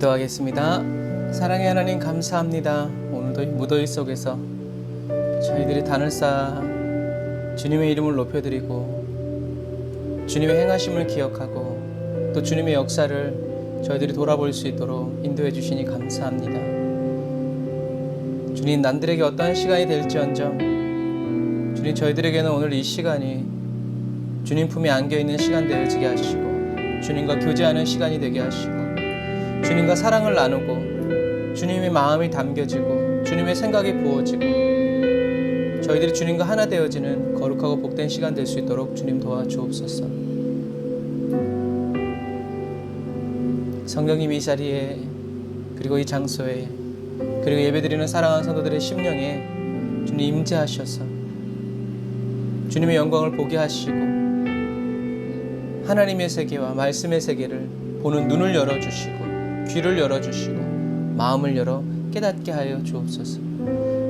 기도하겠습니다. 사랑의 하나님 감사합니다. 오늘도 이 무더위 속에서 저희들이 단을 쌓아 주님의 이름을 높여드리고 주님의 행하심을 기억하고 또 주님의 역사를 저희들이 돌아볼 수 있도록 인도해 주시니 감사합니다. 주님, 난들에게 어떠한 시간이 될지언정 주님, 저희들에게는 오늘 이 시간이 주님 품에 안겨있는 시간 되어지게 하시고 주님과 교제하는 시간이 되게 하시고 주님과 사랑을 나누고 주님의 마음이 담겨지고 주님의 생각이 부어지고 저희들이 주님과 하나 되어지는 거룩하고 복된 시간 될 수 있도록 주님 도와주옵소서. 성령님 이 자리에 그리고 이 장소에 그리고 예배드리는 사랑하는 성도들의 심령에 주님 임재하셔서 주님의 영광을 보게 하시고 하나님의 세계와 말씀의 세계를 보는 눈을 열어주시고 귀를 열어주시고 마음을 열어 깨닫게 하여 주옵소서.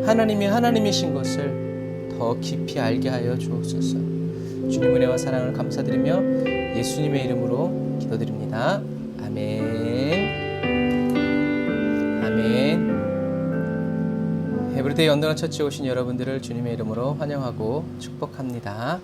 하나님이 하나님이신 것을 더 깊이 알게 하여 주옵소서. 주님 은혜와 사랑을 감사드리며 예수님의 이름으로 기도드립니다. 아멘. 아멘. 에브리데이 언더너 처치에 오신 여러분들을 주님의 이름으로 환영하고 축복합니다.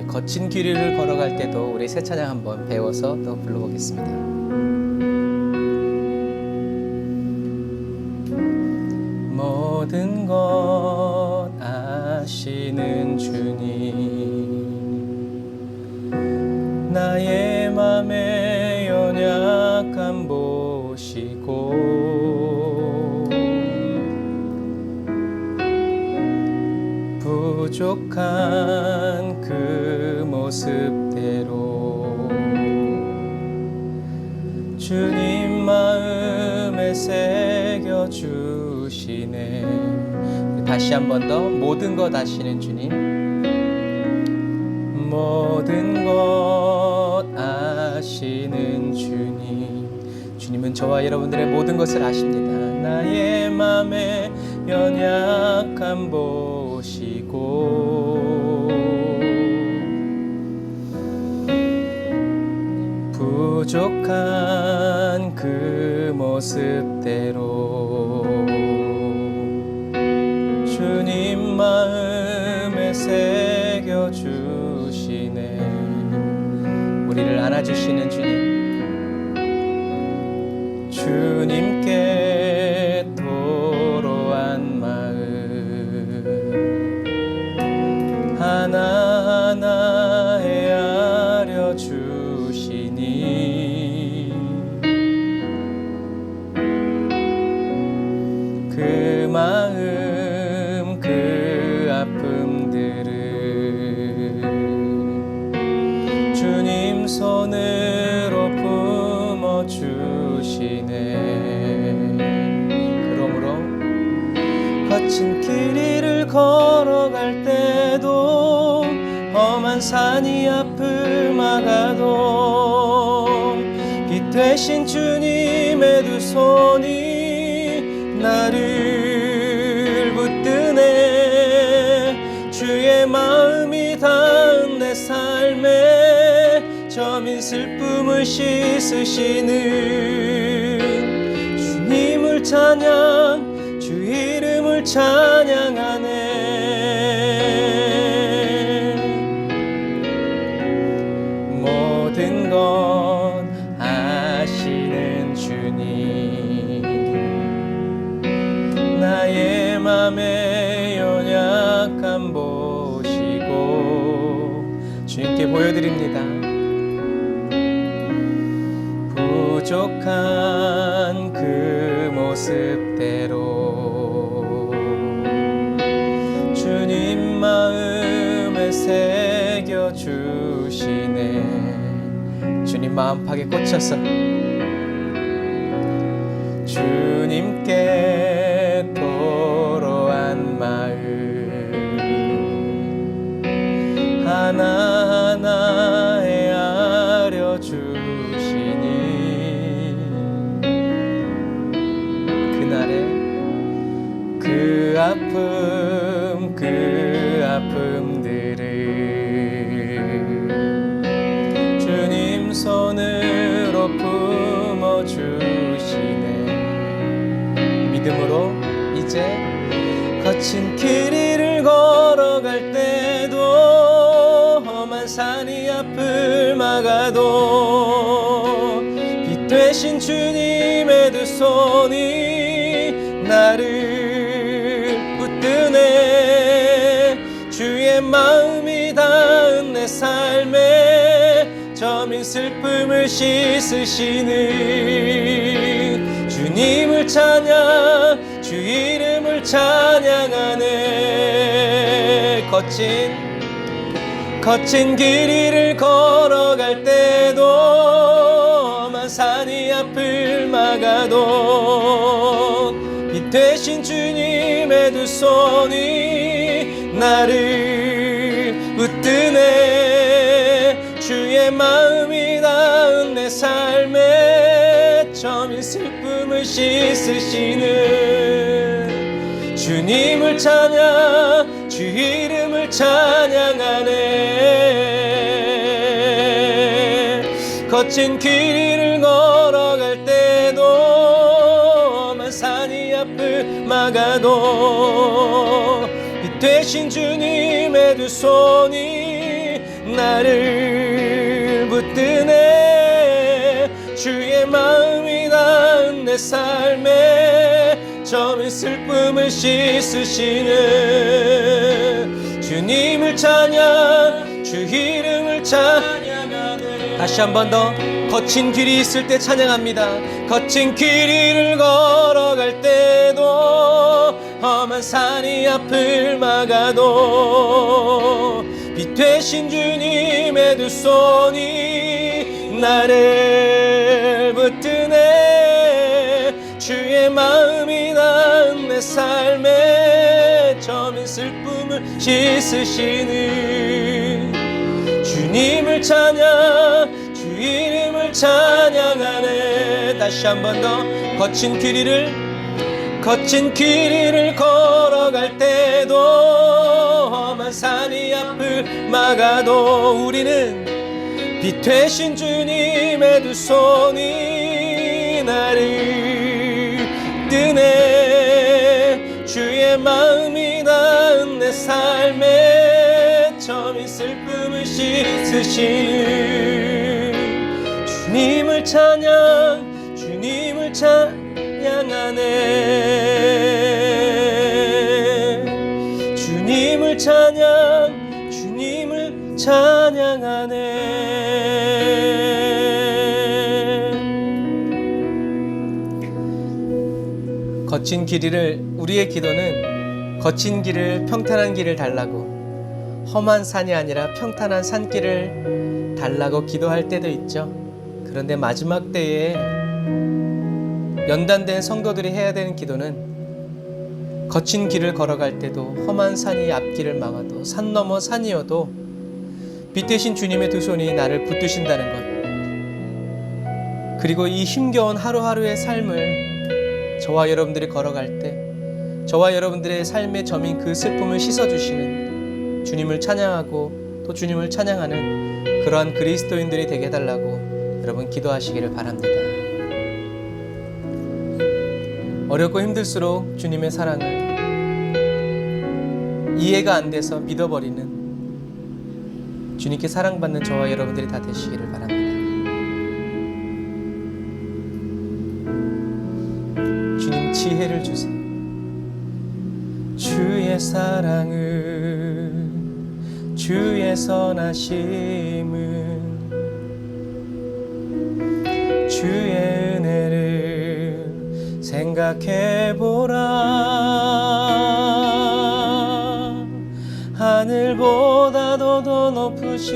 거친 길을 걸어갈 때도 우리 새 찬양 한번 배워서 또 불러보겠습니다. 모든 것 아시는 주님, 나의 맘의 연약함 보시고 부족한 그 모습대로 주님 마음에 새겨주시네. 다시 한 번 더. 모든 것 아시는 주님, 모든 것 아시는 주님, 주님은 저와 여러분들의 모든 것을 아십니다. 나의 맘에 연약함 보시고 부족한 그 모습대로 주님 마음에 새겨주시네. 우리를 안아주시는 주님, 주님께 도로한 마음 하나하나 헤아려 주시니 그 마음 그 아픔들을 주님 손으로 품어주시네. 그러므로 거친 길 위를 걸어갈 때도 험한 산이 앞을 막아도 빛 되신 주님의 두 손이 나를 붙드네. 주의 마음이 닿은 내 삶에 저민 슬픔을 씻으시는 주님을 찬양, 주 이름을 찬양하네. 모든 것 아시는 주님, 나의 맘의 연약함 보시고 주님께 보여드립니다. 부족한 그 모습대로 주님 마음에 새겨주시네. 주님 마음팍에 꽂혀서 주님께 도로한 마음 하나하나 헤아려 주시니 그날에 번째, 거친 길 위를 걸어갈 때도 험한 산이 앞을 막아도 빛 되신 주님의 두 손이 나를 붙드네. 주의 마음이 닿은 내 삶에 저민 슬픔을 씻으시는 주님을 찬양, 주 이름을 찬양하네. 거친 길 위를 걸어갈 때도 험한 산이 앞을 막아도 빛 되신 주님의 두 손이 나를 붙드네. 주의 마음이 닿은 내 삶에 저민 슬픔을 씻으시는 주님을 찬양, 주 이름을 찬양하네. 거친 길 위를 걸어갈 때도 험한 산이 앞을 막아도 빛 되신 주님의 두 손이 나를 붙드네. 주의 마음이 닿은 내 삶에 저민 슬픔을 씻으시는 주님을 찬양, 주 이름을 찬양하네. 다시 한 번 더. 거친 길이 있을 때 찬양합니다. 거친 길 위를 걸어갈 때도 험한 산이 앞을 막아도 빛 되신 주님의 두 손이 나를 붙드네. 주의 마음이 닿은 내 삶에 저민 슬픔을 씻으시는 주님을 찬양, 주 이름을 찬양하네. 다시 한 번 더. 거친 길 위를 걸어갈 때도 험한 산이 앞을 막아도 우리는 빛 되신 주님의 두 손이 나를 뜨네. 주의 마음이 닿은 내 삶에 저민 슬픔을 씻으시는 주님을 찬양, 주님을 찬양하네. 주님을 찬양, 주님을 찬양하네. 거친 길이를, 우리의 기도는 거친 길을, 평탄한 길을 달라고, 험한 산이 아니라 평탄한 산길을 달라고 기도할 때도 있죠. 그런데 마지막 때에 연단된 성도들이 해야 되는 기도는 거친 길을 걸어갈 때도 험한 산이 앞길을 막아도 산 너머 산이어도 빛 되신 주님의 두 손이 나를 붙드신다는 것, 그리고 이 힘겨운 하루하루의 삶을 저와 여러분들이 걸어갈 때 저와 여러분들의 삶에 저민 그 슬픔을 씻어주시는 주님을 찬양하고 또 주님을 찬양하는 그러한 그리스도인들이 되게 해달라고 여러분 기도하시기를 바랍니다. 어렵고 힘들수록 주님의 사랑을 이해가 안 돼서 믿어버리는 주님께 사랑받는 저와 여러분들이 다 되시기를 바랍니다. 주님 지혜를 주세요. 주의 사랑은, 주의 선하심은, 주의 은혜를 생각해보라. 하늘보다도 더 높으신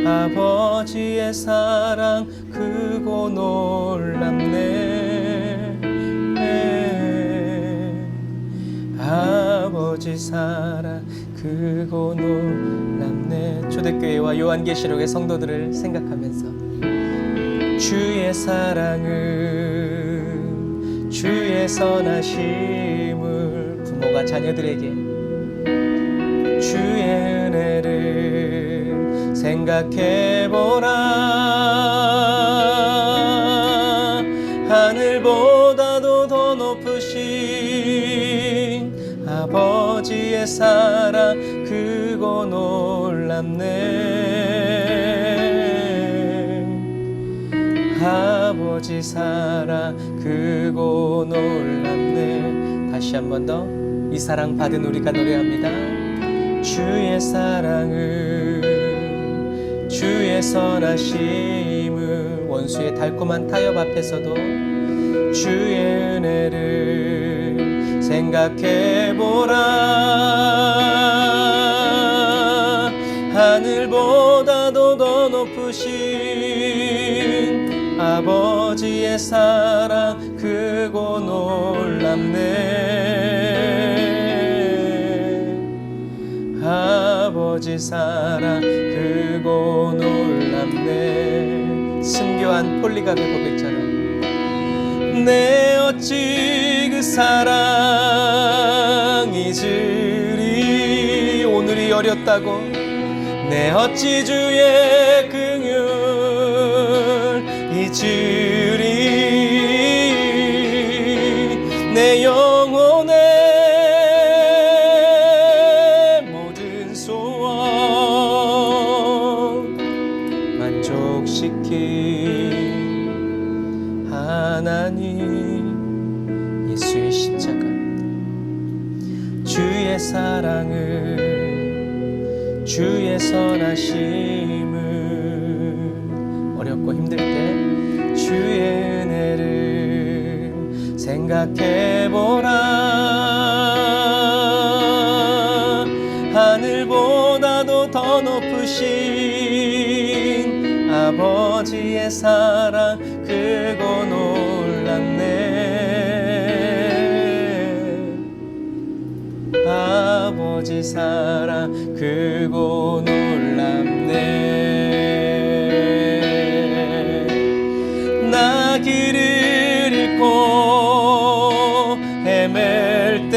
아버지의 사랑 크고 놀랍네. 아버지 사랑 크고 놀랍네. 초대교회와 요한계시록의 성도들을 생각하면서 주의 사랑은, 주의 선하심을, 부모가 자녀들에게 주의 은혜를 생각해보라. 하늘보다도 더 높으신 주의 사랑 크고 놀랍네. 아버지 사랑 크고 놀랍네. 다시 한 번 더 이 사랑 받은 우리가 노래합니다. 주의 사랑을, 주의 선하심을, 원수의 달콤한 타협 앞에서도 주의 은혜를 생각해보라. 하늘보다도 더 높으신 아버지의 사랑 크고 놀랍네. 아버지 사랑 크고 놀랍네. 순교한 폴리갑의 고백처럼 내 어찌 그 사랑 잊으리. 오늘이 어렸다고 내 어찌 주의 긍휼 잊으리. 내 영혼의 모든 소원 만족시킨 하나님 예수의 십자가, 주의 사랑을, 주의 선하심을, 어렵고 힘들 때 주의 은혜를 생각해보라. 하늘보다도 더 높으신 아버지의 사랑 크고 놀랍네. 아버지 사랑 크고 놀랍네. 나 길을 잃고 헤맬 때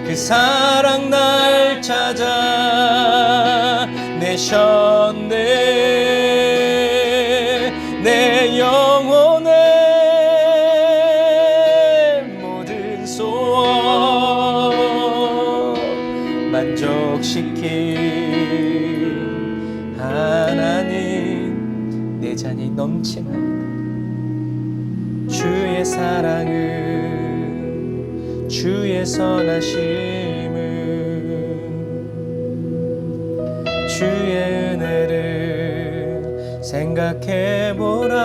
그 사랑 날 찾아 내셨네. 내 영혼의 모든 소원 만족시킨 하나님 내 잔이 넘치나이다. 주의 사랑을, 주의 선하심을, 주의 은혜를 생각해보라.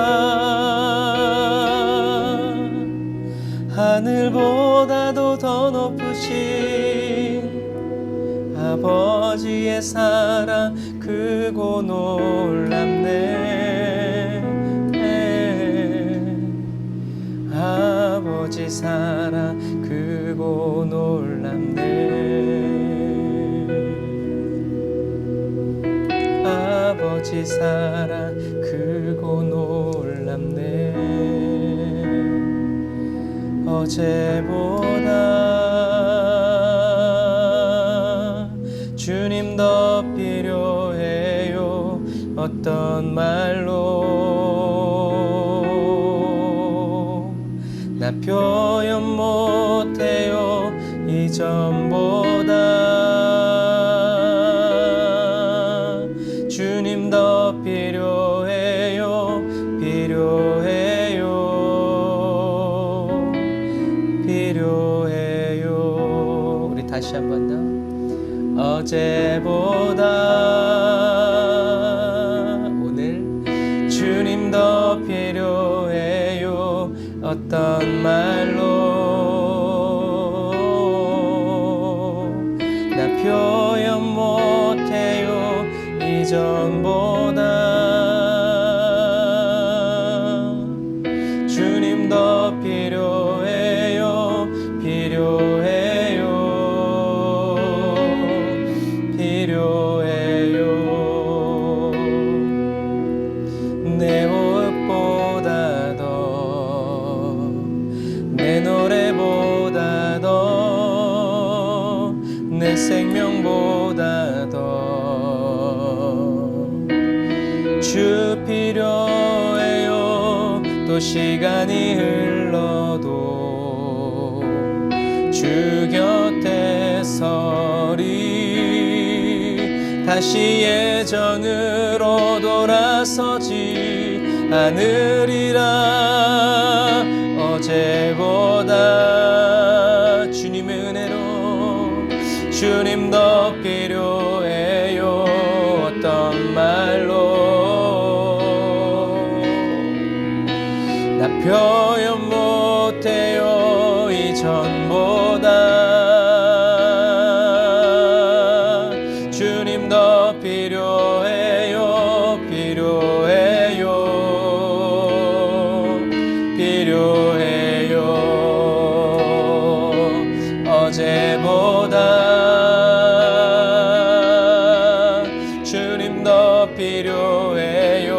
하늘보다도 더 높으신 아버지의 사랑 크고 놀랍네. 아버지 사랑 크고 놀랍네. 아버지 사랑 크고 놀랍네. 어제보다 주님 더 필요해요. 어떤 말로 나 표현 못해요. 이전보다 주님 더 필요해요. 필요해요. 필요해요. 우리 다시 한 번 더. 어제보다 오늘 주님 더 필요해요. 어떤 말로 나 표현 못해요. 이전보다 주님 더 필요해요. 필요해요. 필요해요. 내 호흡보다 더, 내 노래보다 더, 내 생명보다 더 주 필요해요. 또 시간이 흘러도 주 다시 예전으로 돌아서지 않으리라. 어제보다 주님의 은혜로 주님 더 필요해요. 어떤 말로 나 표현 못해요. 이전보다 주님 더 필요해요. 필요해요. 어제보다 주님 더 필요해요.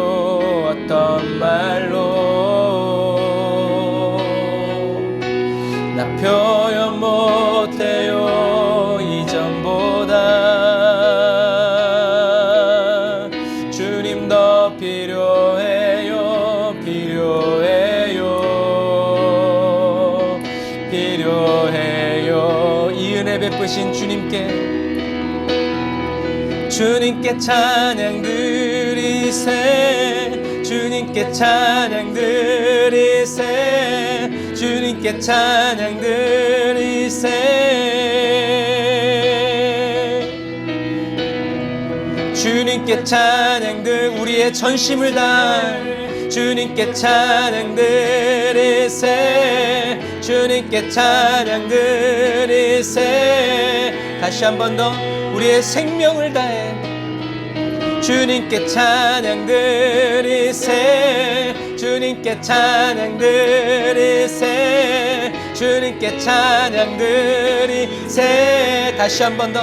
어떤 말로 나 표현 못해요. 이전보다 주님 더 필요해요. 필요해요. 이 은혜 베푸신 주님께 찬양 드리세. 주님께 찬양 드리세. 주님께 찬양 드리세. 주님께 찬양 우리의 전심을 다해 주님께 찬양 드리세. 주님께 찬양 드리세. 다시 한 번 더 우리의 생명을 다해 주님께 찬양 드리세. 주님께 찬양 드리세. 주님께 찬양 드리세. 다시 한 번 더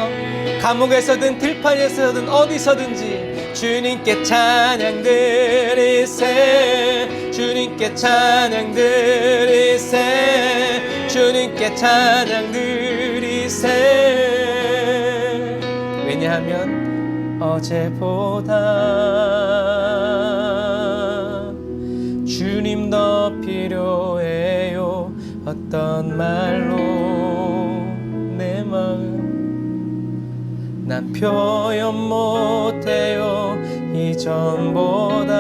감옥에서든 들판에서든 어디서든지 주님께 찬양 드리세. 주님께 찬양 드리세. 주님께 찬양 드리세. 왜냐하면 어제보다 주님 더 필요해요. 어떤 말로 내 마음 난 표현 못해요. 이전보다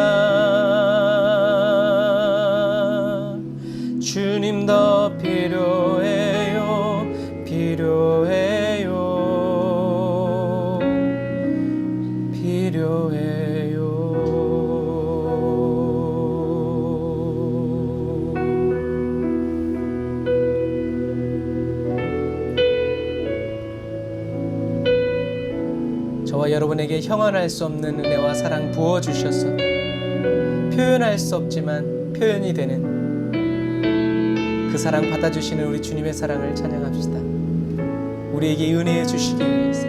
주님 더 필요해요. 필요해요. 저와 여러분에게 형언할 수 없는 은혜와 사랑 부어주셔서 표현할 수 없지만 표현이 되는 그 사랑 받아주시는 우리 주님의 사랑을 찬양합시다. 우리에게 은혜해 주시기 위해서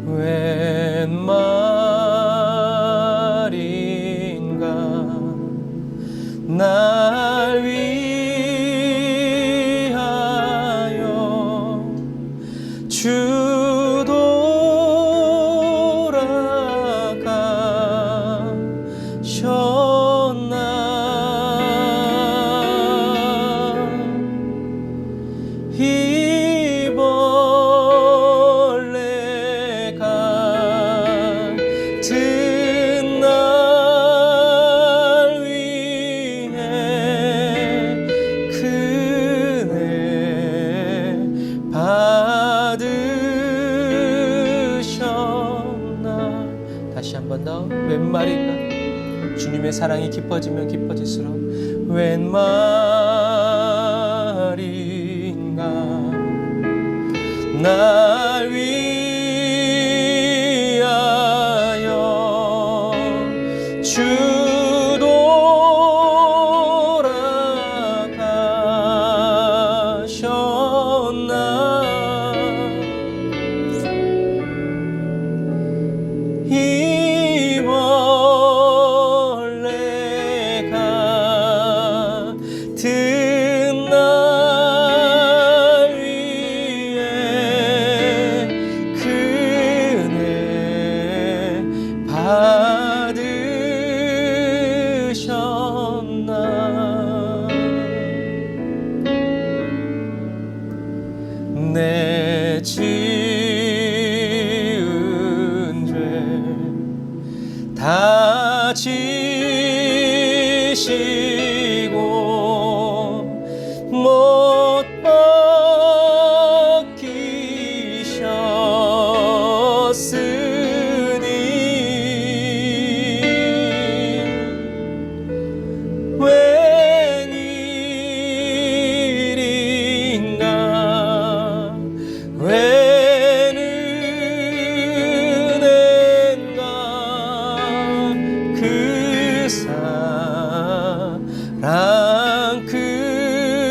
웬 말인가 날 위하여 주 웬 말인가 주님의 사랑이 깊어지면 깊어질수록 웬 말인가 날 위하여 주 돌아가셨나 날 위해 지시고 못 박히셨으니 웬일인가 웬은혜인가 그 사랑 크셔라.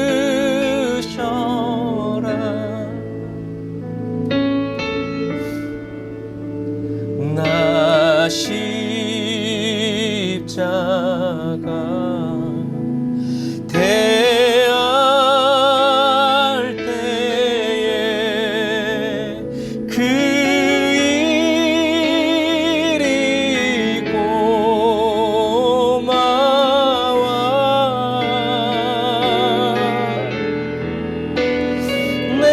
나 십자가 대할 때에 그 일이 고마워 내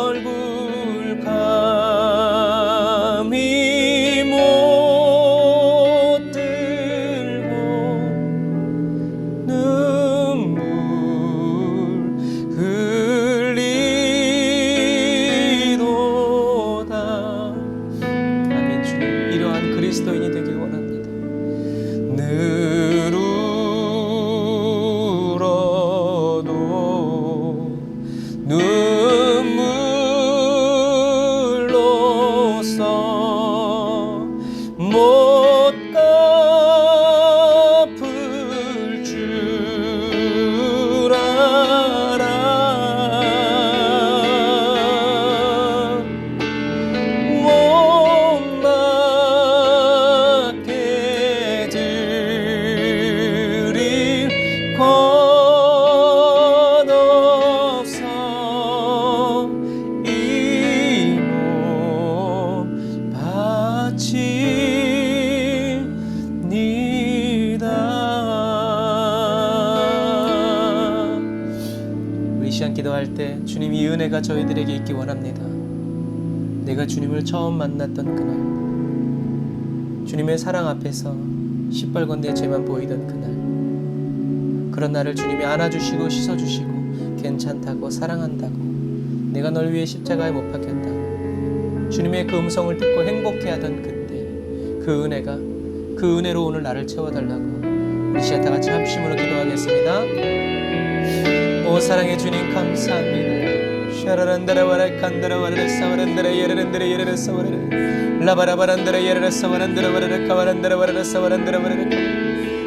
얼굴 감히 못 들고 눈물 흘리도다. 아멘. 주님, 이러한 그리스도인이 되길 원합니다. 늘 울어도 눈물로써 못 갚을 줄 알아. 못막게 드릴 것 없어 이 몸 바칩니다. 우리 시간 기도할 때 주님 이 은혜가 저희들에게 있기 원합니다. 내가 주님을 처음 만났던 그날, 주님의 사랑 앞에서 시뻘건 내 죄만 보이던 그날, 그런 나를 주님이 안아주시고 씻어주시고 괜찮다고 사랑한다고 내가 널 위해 십자가에 못 박혔다고 주님의 그 음성을 듣고 행복해하던 그때 그 은혜가, 그 은혜로 오늘 나를 채워달라고 우리 시간 다 같이 합심으로 기도하겠습니다. 오 사랑의 주님 감사합니다. 샤라란다라와라 칸다라와라 사와란다라 예라란다라 예라라 사와라라 라바라바란다라 예라라 사와란다라 와라라 카와란다라 와라라 사와란다라 와라라.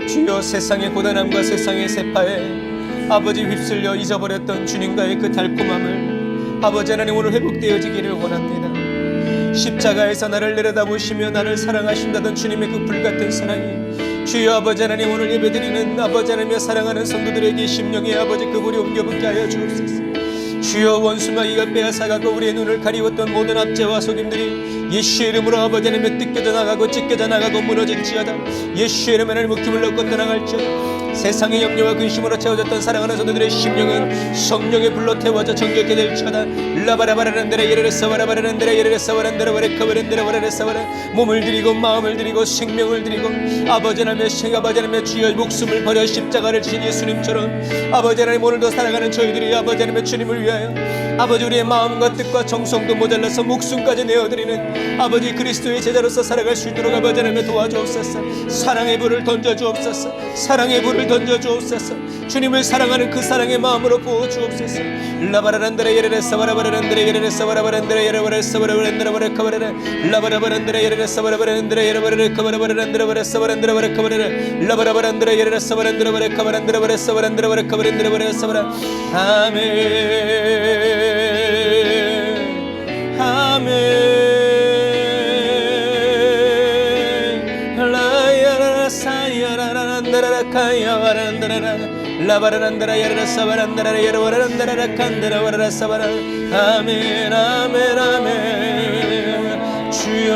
주여, 세상의 고단함과 세상의 세파에 아버지 휩쓸려 잊어버렸던 주님과의 그 달콤함을 아버지 하나님 오늘 회복되어지기를 원합니다. 십자가에서 나를 내려다보시며 나를 사랑하신다던 주님의 그 불같은 사랑이 주여 아버지 하나님 오늘 예배드리는 아버지 하나님의 사랑하는 성도들에게 심령의 아버지 그 불이 옮겨붙게 하여 주옵소서. 주여, 원수마귀가 빼앗아가고 우리의 눈을 가리웠던 모든 압제와 속임들이 예수의 이름으로 아버지 하나님의 뜯겨져 나가고 찢겨져 나가고 무너질지어다. 예수의 이름에 하나님 묶임을 넣고 떠나갈지어다. 세상의 염려와 근심으로 채워졌던 사랑하는 성도들의 심령은 성령의 불로 태워져 정결케 될지어다. 라바라바라란데라 예레레사 와라바라란데라 예레레사 와란데라 와레카바란데라 와라레사 와라. 몸을 드리고 마음을 드리고 생명을 드리고 아버지 하나님의 아버지 하나님의 주여 목숨을 버려 십자가를 지신 예수님처럼 아버지 하나님 오늘도 살아가는 저희들이 아버지 하나님의 주님을 위하여 아버지 우리의 마음과 뜻과 정성도 모자라서 목숨까지 내어드리는 아버지 그리스도의 제자로서 살아갈 수 있도록 아버지 하나님 도와주옵소서. 사랑의 불을 던져주옵소서. 사랑의 불을 던져주옵소서. 주님을 사랑하는 그 사랑의 마음으로 부어주옵소서. 라바라란데라 예레레사 와라바라란데라 예레레사 와라바란데라 예레레사 와라바란데라 와라카바라라 라바라바란데라 예레레사 와라바란데라 예레레사 와라바란데라 와라사 와란데라 와라카바라라 라바라바란데라 예레레사 와란데라 와라카바란데라 와라사 와란데라 와라카바란데라 와라사 와라. 아멘. 아멘. 라야라 사야라란다라 카야와란다라 라바란다라 야라 사바란다라 야라와란다라 칸다라 와라 사바라. 아멘 아멘 아멘. 주여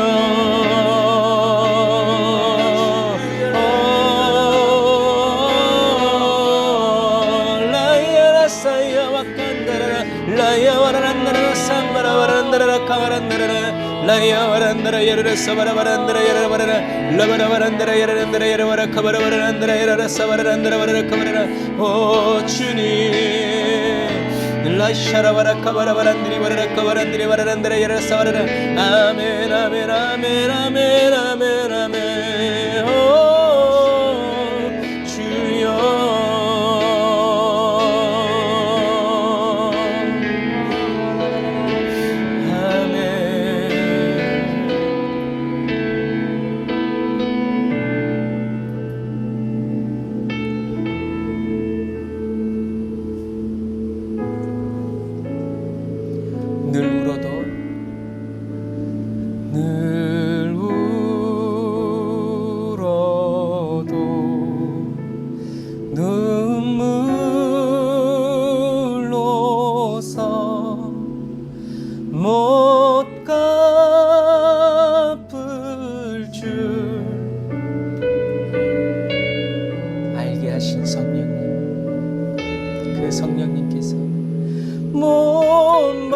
라야라 사야와 칸다라 라야와란다라 삼바라와란다라 카와란다라 라이야 바란다라 예르르 사바라 바란다라 예르르 바라라 라바라 바란다라 예르르 예르 바라 카바라 바란다라 예르르 사바란다라 바라 카바라 오 주님 라샤라바라 카바라 바란드리 바라 카바란드리 바란다라 예르르 사바라 아멘 아멘 아멘 아멘 아멘 아멘 오 주여 성령님께서 못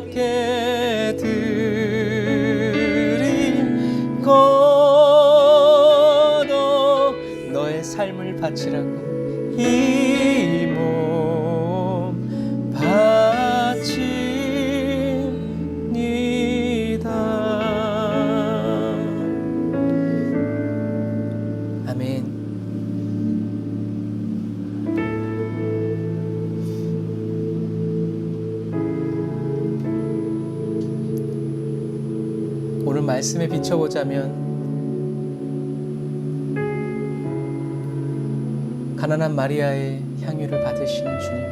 받게 드린 것도 너의 삶을 바치라고 이 몸 바칩니다. 아멘. 오늘 말씀에 비춰보자면 가난한 마리아의 향유를 받으시는 주님,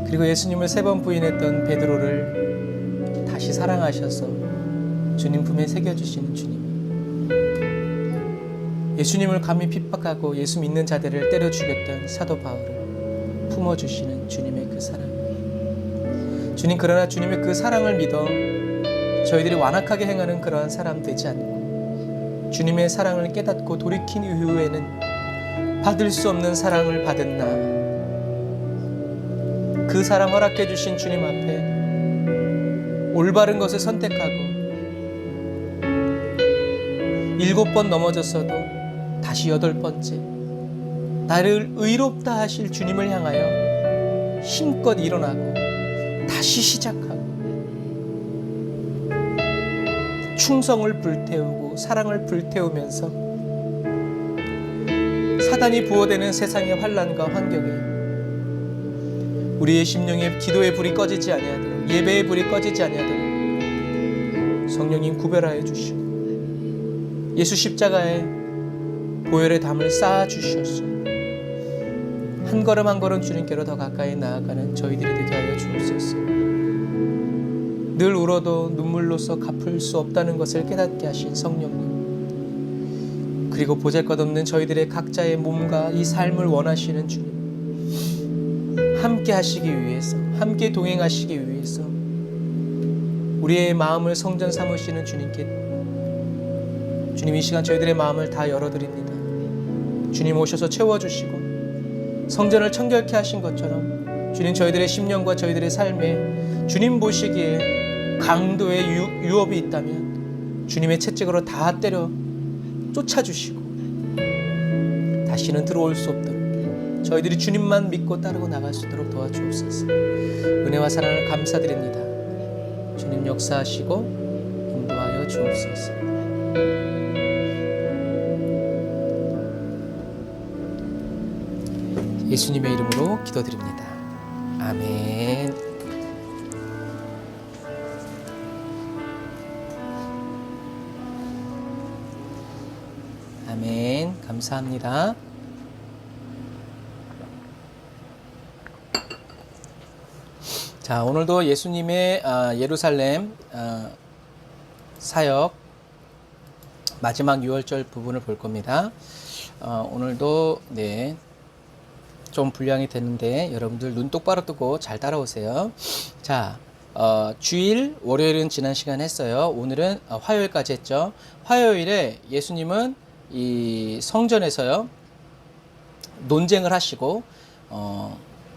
그리고 예수님을 3번 부인했던 베드로를 다시 사랑하셔서 주님 품에 새겨주시는 주님, 예수님을 감히 핍박하고 예수 믿는 자들을 때려 죽였던 사도 바울을 품어주시는 주님의 그 사랑. 주님, 그러나 주님의 그 사랑을 믿어 저희들이 완악하게 행하는 그러한 사람 되지 않고 주님의 사랑을 깨닫고 돌이킨 이후에는 받을 수 없는 사랑을 받은 나, 그 사랑 허락해 주신 주님 앞에 올바른 것을 선택하고 7번 넘어졌어도 다시 8번째 나를 의롭다 하실 주님을 향하여 힘껏 일어나고 다시 시작하고 충성을 불태우고 사랑을 불태우면서 사단이 부어대는 세상의 환난과 환경에 우리의 심령에 기도의 불이 꺼지지 아니하도록, 예배의 불이 꺼지지 아니하도록 성령님 구별하여 주시고 예수 십자가에 보혈의 담을 쌓아 주셨소. 한 걸음 한 걸음 주님께로 더 가까이 나아가는 저희들이 되게 하여 주옵소서. 늘 울어도 눈물로서 갚을 수 없다는 것을 깨닫게 하신 성령님, 그리고 보잘것없는 저희들의 각자의 몸과 이 삶을 원하시는 주님, 함께 하시기 위해서, 함께 동행하시기 위해서 우리의 마음을 성전 삼으시는 주님께 주님, 이 시간 저희들의 마음을 다 열어드립니다. 주님 오셔서 채워주시고 성전을 청결케 하신 것처럼 주님, 저희들의 심령과 저희들의 삶에 주님 보시기에 강도의 유업이 있다면 주님의 채찍으로 다 때려 쫓아주시고 다시는 들어올 수 없도록 저희들이 주님만 믿고 따르고 나갈 수 있도록 도와주옵소서. 은혜와 사랑을 감사드립니다. 주님 역사하시고 인도하여 주옵소서. 예수님의 이름으로 기도드립니다. 아멘. 아멘. 감사합니다. 자, 오늘도 예수님의 예루살렘 사역 마지막 6월절 부분을 볼 겁니다. 오늘도 좀 분량이 되는데 여러분들 눈 똑바로 뜨고 잘 따라오세요. 자, 주일, 월요일은 지난 시간 했어요. 오늘은 화요일까지 했죠. 화요일에 예수님은 이 성전에서요 논쟁을 하시고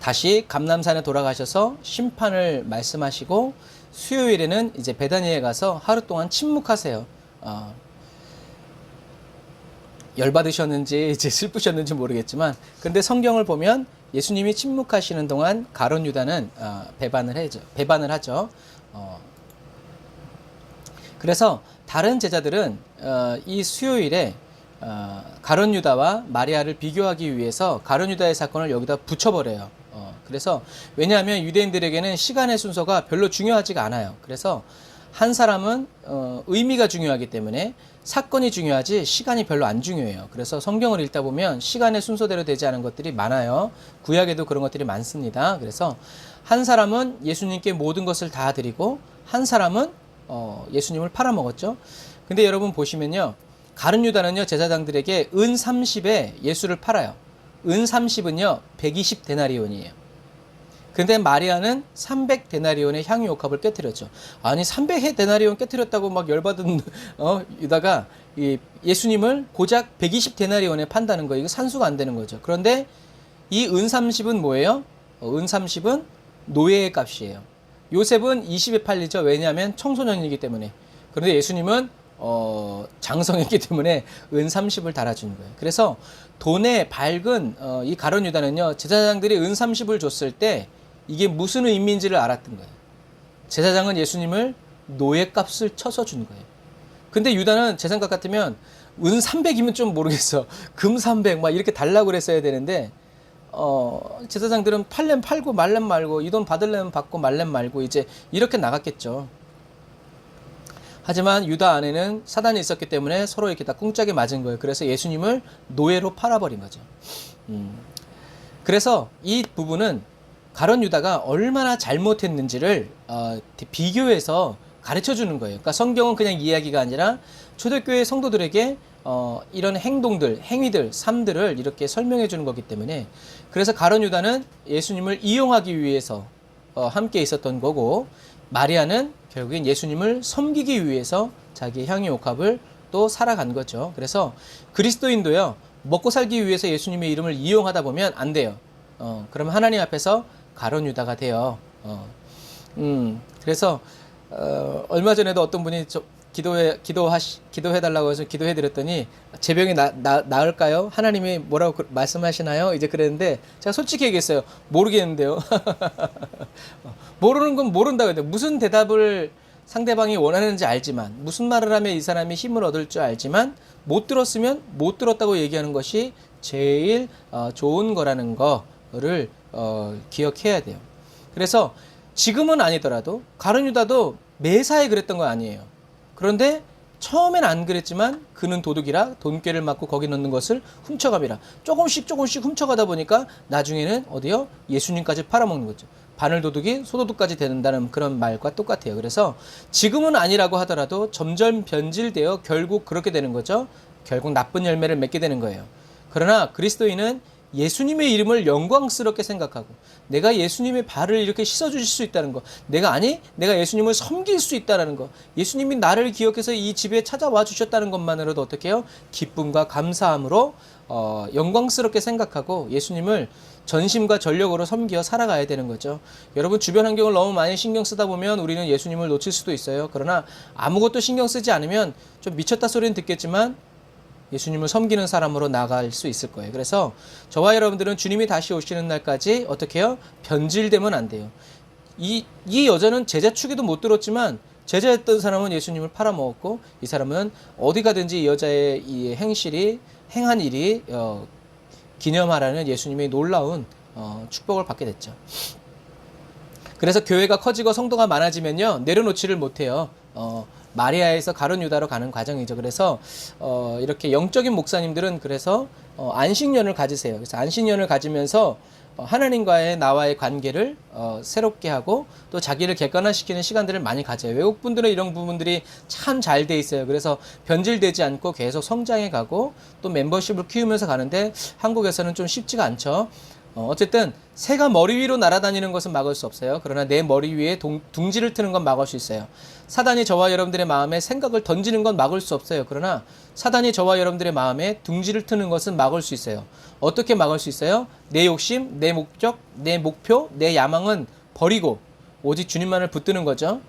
다시 감람산에 돌아가셔서 심판을 말씀하시고 수요일에는 이제 베다니에 가서 하루 동안 침묵하세요. 열받으셨는지 이제 슬프셨는지 모르겠지만, 근데 성경을 보면 예수님이 침묵하시는 동안 가룟 유다는 배반을 하죠. 그래서 다른 제자들은 이 수요일에 가룟 유다와 마리아를 비교하기 위해서 가룟 유다의 사건을 여기다 붙여버려요. 그래서 왜냐하면 유대인들에게는 시간의 순서가 별로 중요하지가 않아요. 그래서 한 사람은 의미가 중요하기 때문에 사건이 중요하지 시간이 별로 안 중요해요. 그래서 성경을 읽다 보면 시간의 순서대로 되지 않은 것들이 많아요. 구약에도 그런 것들이 많습니다. 그래서 한 사람은 예수님께 모든 것을 다 드리고 한 사람은 예수님을 팔아먹었죠. 근데 여러분 보시면요, 가룟 유다는요 제사장들에게 은 30에 예수를 팔아요. 은 30은요 120데나리온이에요. 근데 마리아는 300데나리온의 향유 옥합을 깨뜨렸죠. 아니 300데나리온 깨뜨렸다고 막 열받은 유다가 예수님을 고작 120데나리온에 판다는 거예요. 이거 산수가 안 되는 거죠. 그런데 이 은 30은 뭐예요? 은 30은 노예의 값이에요. 요셉은 20에 팔리죠. 왜냐하면 청소년이기 때문에. 그런데 예수님은 장성했기 때문에 은 30을 달아주는 거예요. 그래서 돈에 밝은 이 가룟 유다는요 제사장들이 은 30을 줬을 때 이게 무슨 의미인지를 알았던 거예요. 제사장은 예수님을 노예값을 쳐서 준 거예요. 근데 유다는 제 생각 같으면 은 300이면 좀 모르겠어. 금 300 막 이렇게 달라고 그랬어야 되는데 제사장들은 팔렘 팔고 말렘 말고 이 돈 받을렘 받고 말렘 말고 이제 이렇게 나갔겠죠. 하지만 유다 안에는 사단이 있었기 때문에 서로 이렇게 다 꿍짝이 맞은 거예요. 그래서 예수님을 노예로 팔아버린 거죠. 그래서 이 부분은 가룟 유다가 얼마나 잘못했는지를 비교해서 가르쳐 주는 거예요. 그러니까 성경은 그냥 이야기가 아니라 초대교회 성도들에게 이런 행동들, 행위들, 삶들을 이렇게 설명해 주는 거기 때문에, 그래서 가룟 유다는 예수님을 이용하기 위해서 함께 있었던 거고, 마리아는 결국엔 예수님을 섬기기 위해서 자기 향유 옥합을 또 살아간 거죠. 그래서 그리스도인도요 먹고 살기 위해서 예수님의 이름을 이용하다 보면 안 돼요. 그러면 하나님 앞에서 가룟 유다가 돼요. 그래서 얼마 전에도 어떤 분이 기도해달라고 해서 기도해드렸더니 제 병이 나을까요? 하나님이 뭐라고 말씀하시나요? 이제 그랬는데 제가 솔직히 얘기했어요. 모르겠는데요. 모르는 건 모른다고 해요. 무슨 대답을 상대방이 원하는지 알지만, 무슨 말을 하면 이 사람이 힘을 얻을 줄 알지만, 못 들었으면 못 들었다고 얘기하는 것이 제일 좋은 거라는 거를 기억해야 돼요. 그래서 지금은 아니더라도 가룟 유다도 매사에 그랬던 거 아니에요. 그런데 처음엔 안 그랬지만 그는 도둑이라 돈꾀를 맞고 거기 넣는 것을 훔쳐갑니다. 조금씩 훔쳐가다 보니까 나중에는 어디요? 예수님까지 팔아먹는 거죠. 바늘도둑이 소도둑까지 되는다는 그런 말과 똑같아요. 그래서 지금은 아니라고 하더라도 점점 변질되어 결국 그렇게 되는 거죠. 결국 나쁜 열매를 맺게 되는 거예요. 그러나 그리스도인은 예수님의 이름을 영광스럽게 생각하고, 내가 예수님의 발을 이렇게 씻어주실 수 있다는 거, 내가 예수님을 섬길 수 있다는 거, 예수님이 나를 기억해서 이 집에 찾아와 주셨다는 것만으로도 어떻게 해요? 기쁨과 감사함으로 영광스럽게 생각하고 예수님을 전심과 전력으로 섬겨 살아가야 되는 거죠. 여러분, 주변 환경을 너무 많이 신경 쓰다 보면 우리는 예수님을 놓칠 수도 있어요. 그러나 아무것도 신경 쓰지 않으면 좀 미쳤다 소리는 듣겠지만 예수님을 섬기는 사람으로 나갈 수 있을 거예요. 그래서 저와 여러분들은 주님이 다시 오시는 날까지 어떻게 해요? 변질되면 안 돼요. 이 여자는 제자 축에도 못 들었지만 제자였던 사람은 예수님을 팔아먹었고, 이 사람은 어디 가든지 이 여자의 이 행한 일이 기념하라는 예수님의 놀라운 축복을 받게 됐죠. 그래서 교회가 커지고 성도가 많아지면요 내려놓지를 못해요. 마리아에서 가룟 유다로 가는 과정이죠. 그래서 이렇게 영적인 목사님들은 그래서 안식년을 가지세요. 그래서 안식년을 가지면서 하나님과의 나와의 관계를 새롭게 하고 또 자기를 객관화시키는 시간들을 많이 가져요. 외국 분들은 이런 부분들이 참 잘 돼 있어요. 그래서 변질되지 않고 계속 성장해 가고 또 멤버십을 키우면서 가는데 한국에서는 좀 쉽지가 않죠. 어쨌든 새가 머리 위로 날아다니는 것은 막을 수 없어요. 그러나 내 머리 위에 둥지를 트는 건 막을 수 있어요. 사단이 저와 여러분들의 마음에 생각을 던지는 건 막을 수 없어요. 그러나 사단이 저와 여러분들의 마음에 둥지를 트는 것은 막을 수 있어요. 어떻게 막을 수 있어요? 내 욕심, 내 목적, 내 목표, 내 야망은 버리고 오직 주님만을 붙드는 거죠.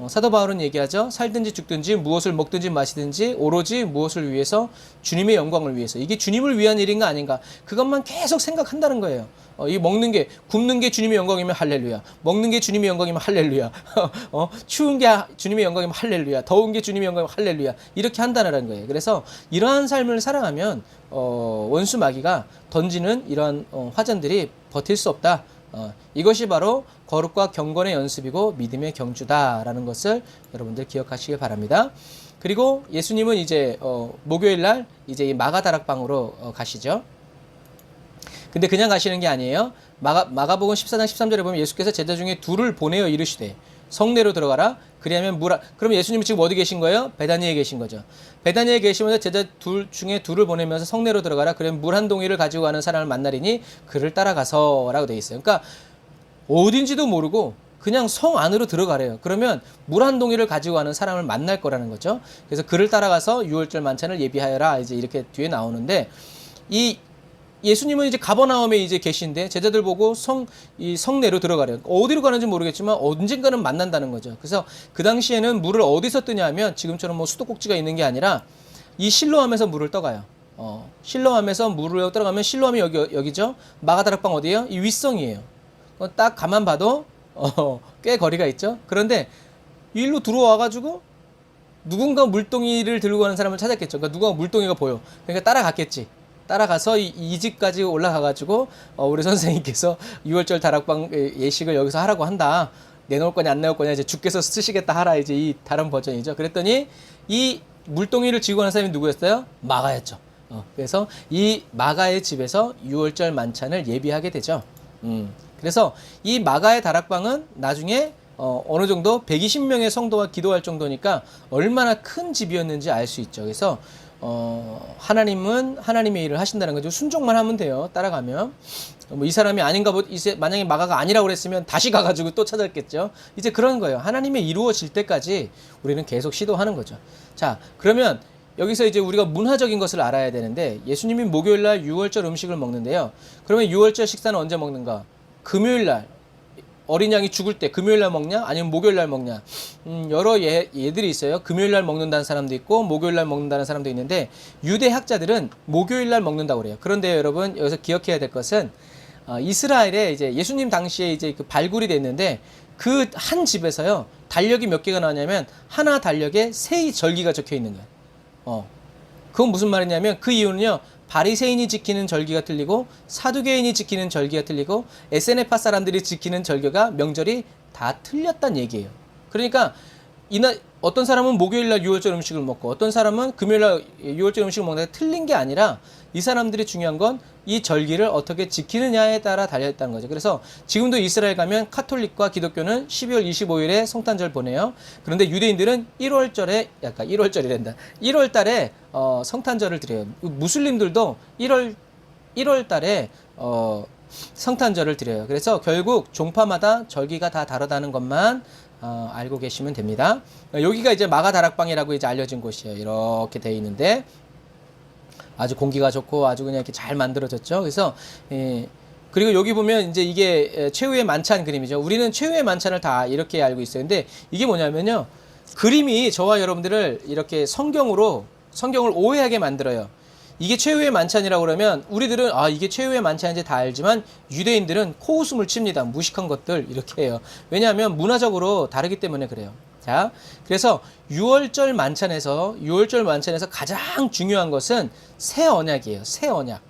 사도 바울은 얘기하죠. 살든지 죽든지 무엇을 먹든지 마시든지 오로지 무엇을 위해서? 주님의 영광을 위해서. 이게 주님을 위한 일인가 아닌가? 그것만 계속 생각한다는 거예요. 이 굽는 게 주님의 영광이면 할렐루야. 먹는 게 주님의 영광이면 할렐루야. 추운 게 주님의 영광이면 할렐루야. 더운 게 주님의 영광이면 할렐루야. 이렇게 한다는 거예요. 그래서 이러한 삶을 살아가면 원수 마귀가 던지는 이러한 화전들이 버틸 수 없다. 이것이 바로 거룩과 경건의 연습이고 믿음의 경주다라는 것을 여러분들 기억하시길 바랍니다. 그리고 예수님은 이제 목요일 날 이제 이 마가다락방으로 가시죠. 근데 그냥 가시는 게 아니에요. 마가복음 14장 13절에 보면 예수께서 제자 중에 둘을 보내어 이르시되 성내로 들어가라. 그리하면 그럼 예수님은 지금 어디 계신 거예요? 베다니에 계신 거죠. 베다니에 계시면서 제자 중에 둘을 보내면서 성내로 들어가라. 그러면 물 한 동이를 가지고 가는 사람을 만나리니 그를 따라가서라고 되어 있어요. 그러니까 어딘지도 모르고 그냥 성 안으로 들어가래요. 그러면 물 한 동이를 가지고 가는 사람을 만날 거라는 거죠. 그래서 그를 따라가서 유월절 만찬을 예비하여라. 이제 이렇게 뒤에 나오는데 이 예수님은 이제 가버나움에 이제 계신데 제자들 보고 성내로 들어가래요. 어디로 가는지 모르겠지만 언젠가는 만난다는 거죠. 그래서 그 당시에는 물을 어디서 뜨냐 하면 지금처럼 뭐 수도꼭지가 있는 게 아니라 이 실로암에서 물을 떠가요. 실로암에서 물을 떠가면 실로암이 여기죠. 마가다락방 어디예요? 이 윗성이에요. 딱 가만 봐도 꽤 거리가 있죠. 그런데 일로 들어와가지고 누군가 물동이를 들고 가는 사람을 찾았겠죠. 그러니까 누군가 물동이가 보여. 그러니까 따라갔겠지. 따라가서 이 집까지 올라가가지고 우리 선생님께서 6월절 다락방 예식을 여기서 하라고 한다. 내놓을 거냐 안 내놓을 거냐 이제 주께서 쓰시겠다 하라. 이제 이 다른 버전이죠. 그랬더니 이 물동이를 지고 가는 사람이 누구였어요? 마가였죠. 그래서 이 마가의 집에서 6월절 만찬을 예비하게 되죠. 그래서 이 마가의 다락방은 나중에 어느 정도 120명의 성도가 기도할 정도니까 얼마나 큰 집이었는지 알 수 있죠. 그래서 하나님은 하나님의 일을 하신다는 거죠. 순종만 하면 돼요. 따라가면. 이 사람이 아닌가 만약에 마가가 아니라고 그랬으면 다시 가가지고 또 찾았겠죠. 이제 그런 거예요. 하나님의 이루어질 때까지 우리는 계속 시도하는 거죠. 자, 그러면 여기서 이제 우리가 문화적인 것을 알아야 되는데 예수님이 목요일날 6월절 음식을 먹는데요. 그러면 6월절 식사는 언제 먹는가? 금요일날. 어린 양이 죽을 때 금요일날 먹냐? 아니면 목요일날 먹냐? 여러 예들이 있어요. 금요일날 먹는다는 사람도 있고 목요일날 먹는다는 사람도 있는데 유대 학자들은 목요일날 먹는다고 그래요. 그런데 여러분 여기서 기억해야 될 것은 이스라엘에 이제 예수님 당시에 이제 그 발굴이 됐는데 그 한 집에서요 달력이 몇 개가 나왔냐면 하나 달력에 세 절기가 적혀 있는 거예요. 그건 무슨 말이냐면 그 이유는요. 바리새인이 지키는 절기가 틀리고 사두개인이 지키는 절기가 틀리고 에세네파 사람들이 지키는 명절이 다 틀렸단 얘기예요. 그러니까 어떤 사람은 목요일날 6월절 음식을 먹고 어떤 사람은 금요일날 6월절 음식을 먹는데 틀린 게 아니라 이 사람들이 중요한 건 이 절기를 어떻게 지키느냐에 따라 달려있다는 거죠. 그래서 지금도 이스라엘 가면 카톨릭과 기독교는 12월 25일에 성탄절 보내요. 그런데 유대인들은 1월 달에 성탄절을 드려요. 무슬림들도 1월 달에 성탄절을 드려요. 그래서 결국 종파마다 절기가 다 다르다는 것만 알고 계시면 됩니다. 여기가 이제 마가다락방이라고 이제 알려진 곳이에요. 이렇게 돼 있는데 아주 공기가 좋고 아주 그냥 이렇게 잘 만들어졌죠. 그래서 그리고 여기 보면 이제 이게 최후의 만찬 그림이죠. 우리는 최후의 만찬을 다 이렇게 알고 있어요. 근데 이게 뭐냐면요. 그림이 저와 여러분들을 이렇게 성경을 오해하게 만들어요. 이게 최후의 만찬이라고 그러면 우리들은 이게 최후의 만찬인지 다 알지만 유대인들은 코웃음을 칩니다. 무식한 것들 이렇게 해요. 왜냐하면 문화적으로 다르기 때문에 그래요. 자, 그래서 6월절 만찬에서 가장 중요한 것은 새 언약이에요. 새 언약.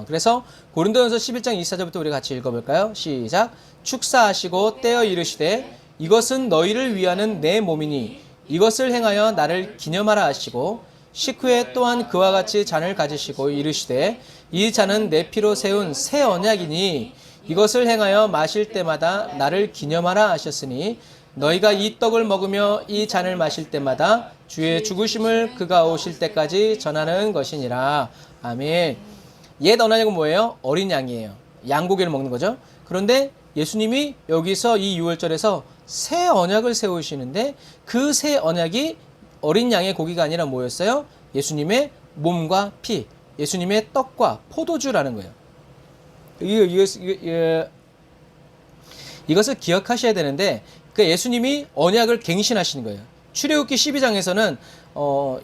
그래서 고린도전서 11장 24절부터 우리 같이 읽어볼까요? 시작. 축사하시고 떼어 이르시되 이것은 너희를 위하는 내 몸이니 이것을 행하여 나를 기념하라 하시고 식후에 또한 그와 같이 잔을 가지시고 이르시되 이 잔은 내 피로 세운 새 언약이니 이것을 행하여 마실 때마다 나를 기념하라 하셨으니 너희가 이 떡을 먹으며 이 잔을 마실 때마다 주의 죽으심을 그가 오실 때까지 전하는 것이니라. 아멘. 옛 언약은 뭐예요? 어린 양이에요. 양고기를 먹는 거죠. 그런데 예수님이 여기서 이 유월절에서 새 언약을 세우시는데 그 새 언약이 어린 양의 고기가 아니라 뭐였어요? 예수님의 몸과 피, 예수님의 떡과 포도주라는 거예요. 이것을 기억하셔야 되는데 그 예수님이 언약을 갱신하시는 거예요. 출애굽기 12장에서는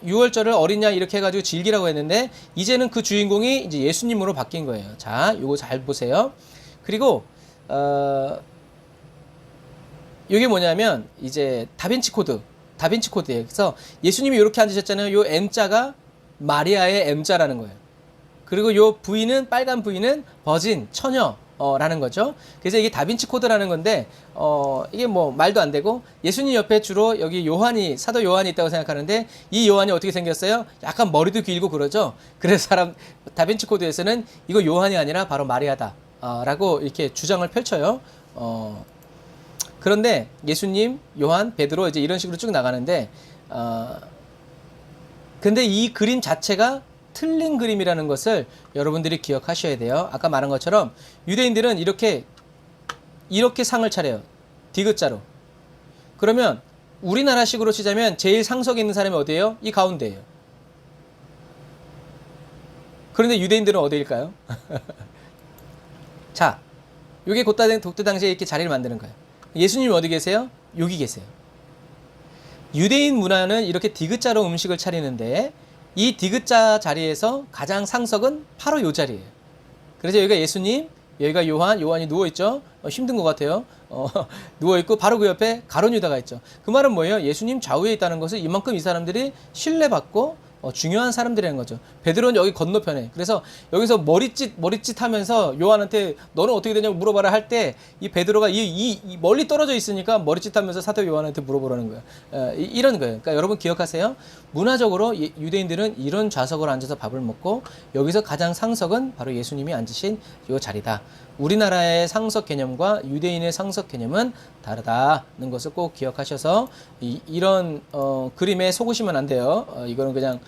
유월절을 어린 양 이렇게 해가지고 즐기라고 했는데 이제는 그 주인공이 이제 예수님으로 바뀐 거예요. 자, 요거 잘 보세요. 그리고 이게 뭐냐면 이제 다빈치 코드예요. 그래서 예수님이 이렇게 앉으셨잖아요. 요 M자가 마리아의 M자라는 거예요. 그리고 요 V는 빨간 V는 버진 처녀라는 거죠. 그래서 이게 다빈치 코드라는 건데 이게 뭐 말도 안 되고 예수님 옆에 주로 여기 사도 요한이 있다고 생각하는데 이 요한이 어떻게 생겼어요? 약간 머리도 길고 그러죠. 그래서 다빈치 코드에서는 이거 요한이 아니라 바로 마리아다 라고 이렇게 주장을 펼쳐요. 그런데 예수님, 요한, 베드로 이제 이런 식으로 쭉 나가는데 근데 이 그림 자체가 틀린 그림이라는 것을 여러분들이 기억하셔야 돼요. 아까 말한 것처럼 유대인들은 이렇게 상을 차려요. 디귿자로. 그러면 우리나라식으로 치자면 제일 상석에 있는 사람이 어디예요? 이 가운데예요. 그런데 유대인들은 어디일까요? 자, 이게 그때 당시에 이렇게 자리를 만드는 거예요. 예수님이 어디 계세요? 여기 계세요. 유대인 문화는 이렇게 디귿자로 음식을 차리는데 이 디귿자 자리에서 가장 상석은 바로 이 자리예요. 그래서 여기가 예수님, 여기가 요한이 누워있죠? 힘든 것 같아요. 누워있고 바로 그 옆에 가룟 유다가 있죠. 그 말은 뭐예요? 예수님 좌우에 있다는 것은 이만큼 이 사람들이 신뢰받고 중요한 사람들이라는 거죠. 베드로는 여기 건너편에. 그래서 여기서 머릿짓 하면서 요한한테 너는 어떻게 되냐고 물어봐라 할 때 이 베드로가 이 멀리 떨어져 있으니까 머릿짓 하면서 사도 요한한테 물어보라는 거예요. 이런 거예요. 그러니까 여러분 기억하세요. 문화적으로 유대인들은 이런 좌석으로 앉아서 밥을 먹고 여기서 가장 상석은 바로 예수님이 앉으신 이 자리다. 우리나라의 상석 개념과 유대인의 상석 개념은 다르다는 것을 꼭 기억하셔서 이런 그림에 속으시면 안 돼요. 이거는 그냥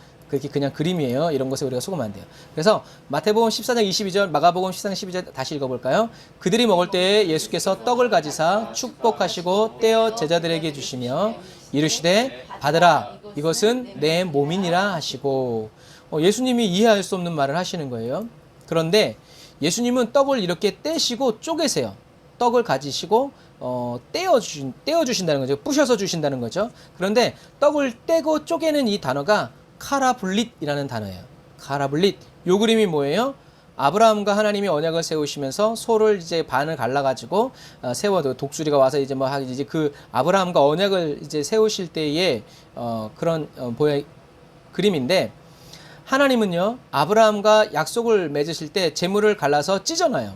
그림이에요. 이런 것에 우리가 속으면 안 돼요. 그래서 마태복음 14장 22절, 마가복음 14장 12절 다시 읽어볼까요? 그들이 먹을 때에 예수께서 떡을 가지사 축복하시고 떼어 제자들에게 주시며 이르시되 받으라 이것은 내 몸이니라 하시고 예수님이 이해할 수 없는 말을 하시는 거예요. 그런데 예수님은 떡을 이렇게 떼시고 쪼개세요. 떡을 가지시고 떼어주신다는 거죠. 부셔서 주신다는 거죠. 그런데 떡을 떼고 쪼개는 이 단어가 카라블릿이라는 단어예요. 카라블릿. 요 그림이 뭐예요? 아브라함과 하나님이 언약을 세우시면서 소를 이제 반을 갈라가지고 세워도 독수리가 와서 이제 이제 그 아브라함과 언약을 이제 세우실 때의 그런 그림인데 하나님은요 아브라함과 약속을 맺으실 때 재물을 갈라서 찢어놔요.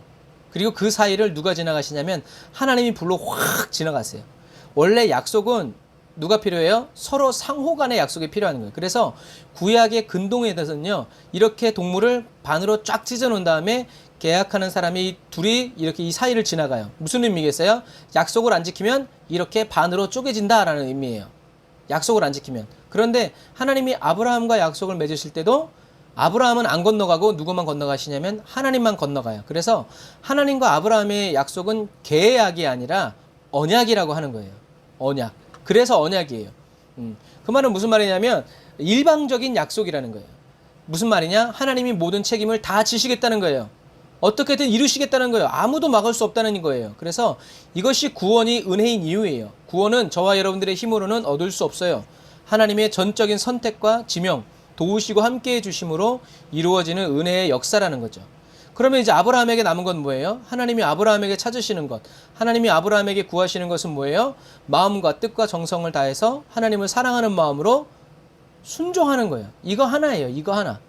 그리고 그 사이를 누가 지나가시냐면 하나님이 불로 확 지나가세요. 원래 약속은 누가 필요해요? 서로 상호 간의 약속이 필요한 거예요. 그래서 구약의 근동에 대해서는요 이렇게 동물을 반으로 쫙 찢어 놓은 다음에 계약하는 사람이 둘이 이렇게 이 사이를 지나가요. 무슨 의미겠어요? 약속을 안 지키면 이렇게 반으로 쪼개진다라는 의미예요. 약속을 안 지키면. 그런데 하나님이 아브라함과 약속을 맺으실 때도 아브라함은 안 건너가고 누구만 건너가시냐면 하나님만 건너가요. 그래서 하나님과 아브라함의 약속은 계약이 아니라 언약이라고 하는 거예요. 언약. 그래서 언약이에요. 그 말은 무슨 말이냐면 일방적인 약속이라는 거예요. 무슨 말이냐? 하나님이 모든 책임을 다 지시겠다는 거예요. 어떻게든 이루시겠다는 거예요. 아무도 막을 수 없다는 거예요. 그래서 이것이 구원이 은혜인 이유예요. 구원은 저와 여러분들의 힘으로는 얻을 수 없어요. 하나님의 전적인 선택과 지명, 도우시고 함께해 주심으로 이루어지는 은혜의 역사라는 거죠. 그러면 이제 아브라함에게 남은 건 뭐예요? 하나님이 아브라함에게 찾으시는 것, 하나님이 아브라함에게 구하시는 것은 뭐예요? 마음과 뜻과 정성을 다해서 하나님을 사랑하는 마음으로 순종하는 거예요. 이거 하나예요. 이거 하나.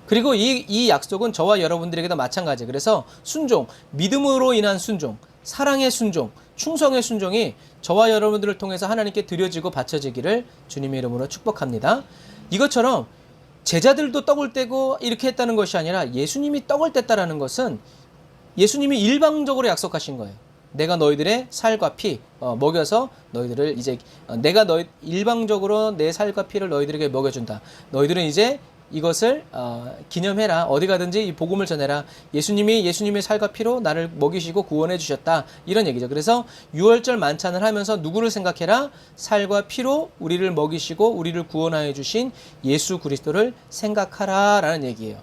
그리고 이 약속은 저와 여러분들에게도 마찬가지예요. 그래서 순종, 믿음으로 인한 순종, 사랑의 순종, 충성의 순종이 저와 여러분들을 통해서 하나님께 드려지고 바쳐지기를 주님의 이름으로 축복합니다. 이것처럼 제자들도 떡을 떼고 이렇게 했다는 것이 아니라 예수님이 떡을 뗐다라는 것은 예수님이 일방적으로 약속하신 거예요. 내가 너희들의 살과 피 먹여서 너희들을 이제 내가 일방적으로 내 살과 피를 너희들에게 먹여준다. 너희들은 이제 이것을 기념해라. 어디 가든지 이 복음을 전해라. 예수님이 예수님의 살과 피로 나를 먹이시고 구원해 주셨다. 이런 얘기죠. 그래서 유월절 만찬을 하면서 누구를 생각해라? 살과 피로 우리를 먹이시고 우리를 구원하여 주신 예수 그리스도를 생각하라 라는 얘기예요.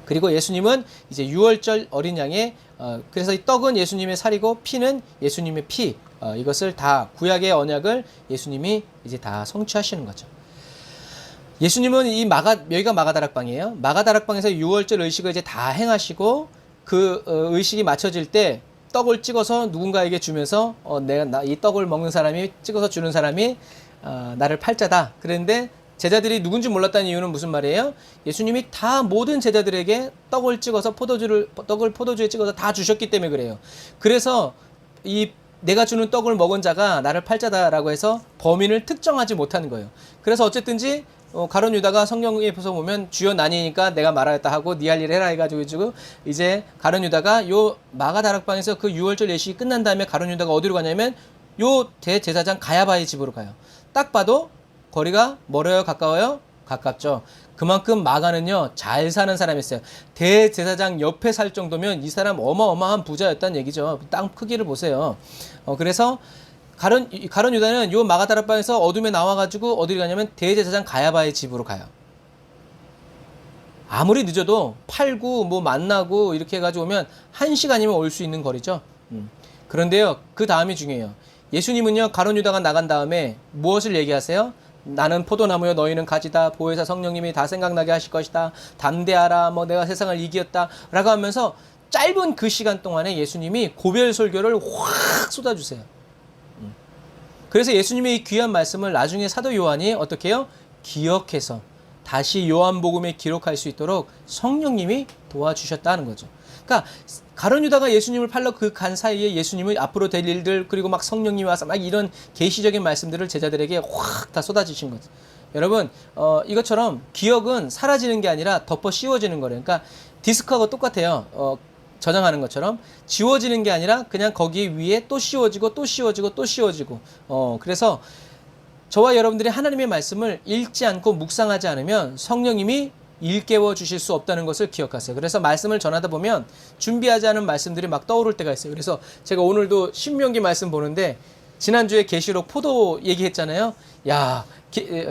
그리고 예수님은 이제 유월절 어린 양의 그래서 이 떡은 예수님의 살이고 피는 예수님의 피, 이것을 다 구약의 언약을 예수님이 이제 다 성취하시는 거죠. 예수님은 여기가 마가다락방이에요. 마가다락방에서 유월절 의식을 이제 다 행하시고 그 의식이 마쳐질 때 떡을 찍어서 누군가에게 주면서 내가 이 떡을 먹는 사람이 찍어서 주는 사람이 나를 팔자다. 그런데 제자들이 누군지 몰랐다는 이유는 무슨 말이에요? 예수님이 다 모든 제자들에게 떡을 찍어서 떡을 포도주에 찍어서 다 주셨기 때문에 그래요. 그래서 내가 주는 떡을 먹은 자가 나를 팔자다라고 해서 범인을 특정하지 못하는 거예요. 그래서 어쨌든지 가룟 유다가 성경에서 보면 주여 나니니까 내가 말하였다 하고 네 할 일 해라 해가지고 이제 가룟 유다가 요 마가다락방에서 그 유월절 예식이 끝난 다음에 가룟 유다가 어디로 가냐면 요 대제사장 가야바의 집으로 가요. 딱 봐도 거리가 멀어요? 가까워요? 가깝죠. 그만큼 마가는요 잘 사는 사람이었어요. 대제사장 옆에 살 정도면 이 사람 어마어마한 부자였다는 얘기죠. 땅 크기를 보세요. 그래서 가룟 유다는 요 마가다락방에서 어둠에 나와가지고 어디를 가냐면 대제사장 가야바의 집으로 가요. 아무리 늦어도 팔고 뭐 만나고 이렇게 해가지고 오면 1시간이면 올 수 있는 거리죠. 그런데요 그 다음이 중요해요. 예수님은요 가룟 유다가 나간 다음에 무엇을 얘기하세요? 나는 포도나무여 너희는 가지다. 보혜사 성령님이 다 생각나게 하실 것이다. 담대하라. 내가 세상을 이기었다. 라고 하면서 짧은 그 시간 동안에 예수님이 고별 설교를 확 쏟아주세요. 그래서 예수님의 이 귀한 말씀을 나중에 사도 요한이 어떻게 해요? 기억해서 다시 요한복음에 기록할 수 있도록 성령님이 도와주셨다는 거죠. 그러니까 가룟 유다가 예수님을 팔러 그 간 사이에 예수님의 앞으로 될 일들 그리고 막 성령님이 와서 막 이런 계시적인 말씀들을 제자들에게 확 다 쏟아지신 거죠. 여러분 이것처럼 기억은 사라지는 게 아니라 덮어 씌워지는 거래요. 그러니까 디스크하고 똑같아요. 저장하는 것처럼 지워지는 게 아니라 그냥 거기 위에 또 씌워지고 또 씌워지고 또 씌워지고 그래서 저와 여러분들이 하나님의 말씀을 읽지 않고 묵상하지 않으면 성령님이 일깨워 주실 수 없다는 것을 기억하세요. 그래서 말씀을 전하다 보면 준비하지 않은 말씀들이 막 떠오를 때가 있어요. 그래서 제가 오늘도 신명기 말씀 보는데 지난주에 계시록 포도 얘기했잖아요. 야,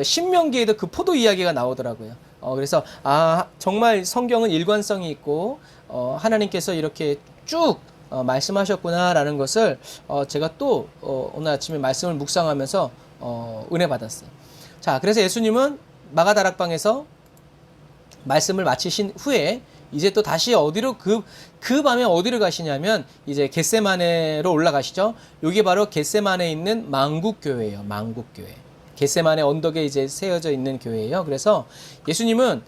신명기에도 그 포도 이야기가 나오더라고요. 그래서 정말 성경은 일관성이 있고 하나님께서 이렇게 쭉 말씀하셨구나라는 것을 제가 또 오늘 아침에 말씀을 묵상하면서 은혜 받았어요. 자, 그래서 예수님은 마가다락방에서 말씀을 마치신 후에 이제 또 다시 어디로 그 밤에 어디로 가시냐면 이제 겟세마네로 올라가시죠. 여기 바로 겟세마네에 있는 만국교회예요. 만국교회. 겟세마네 언덕에 이제 세워져 있는 교회예요. 그래서 예수님은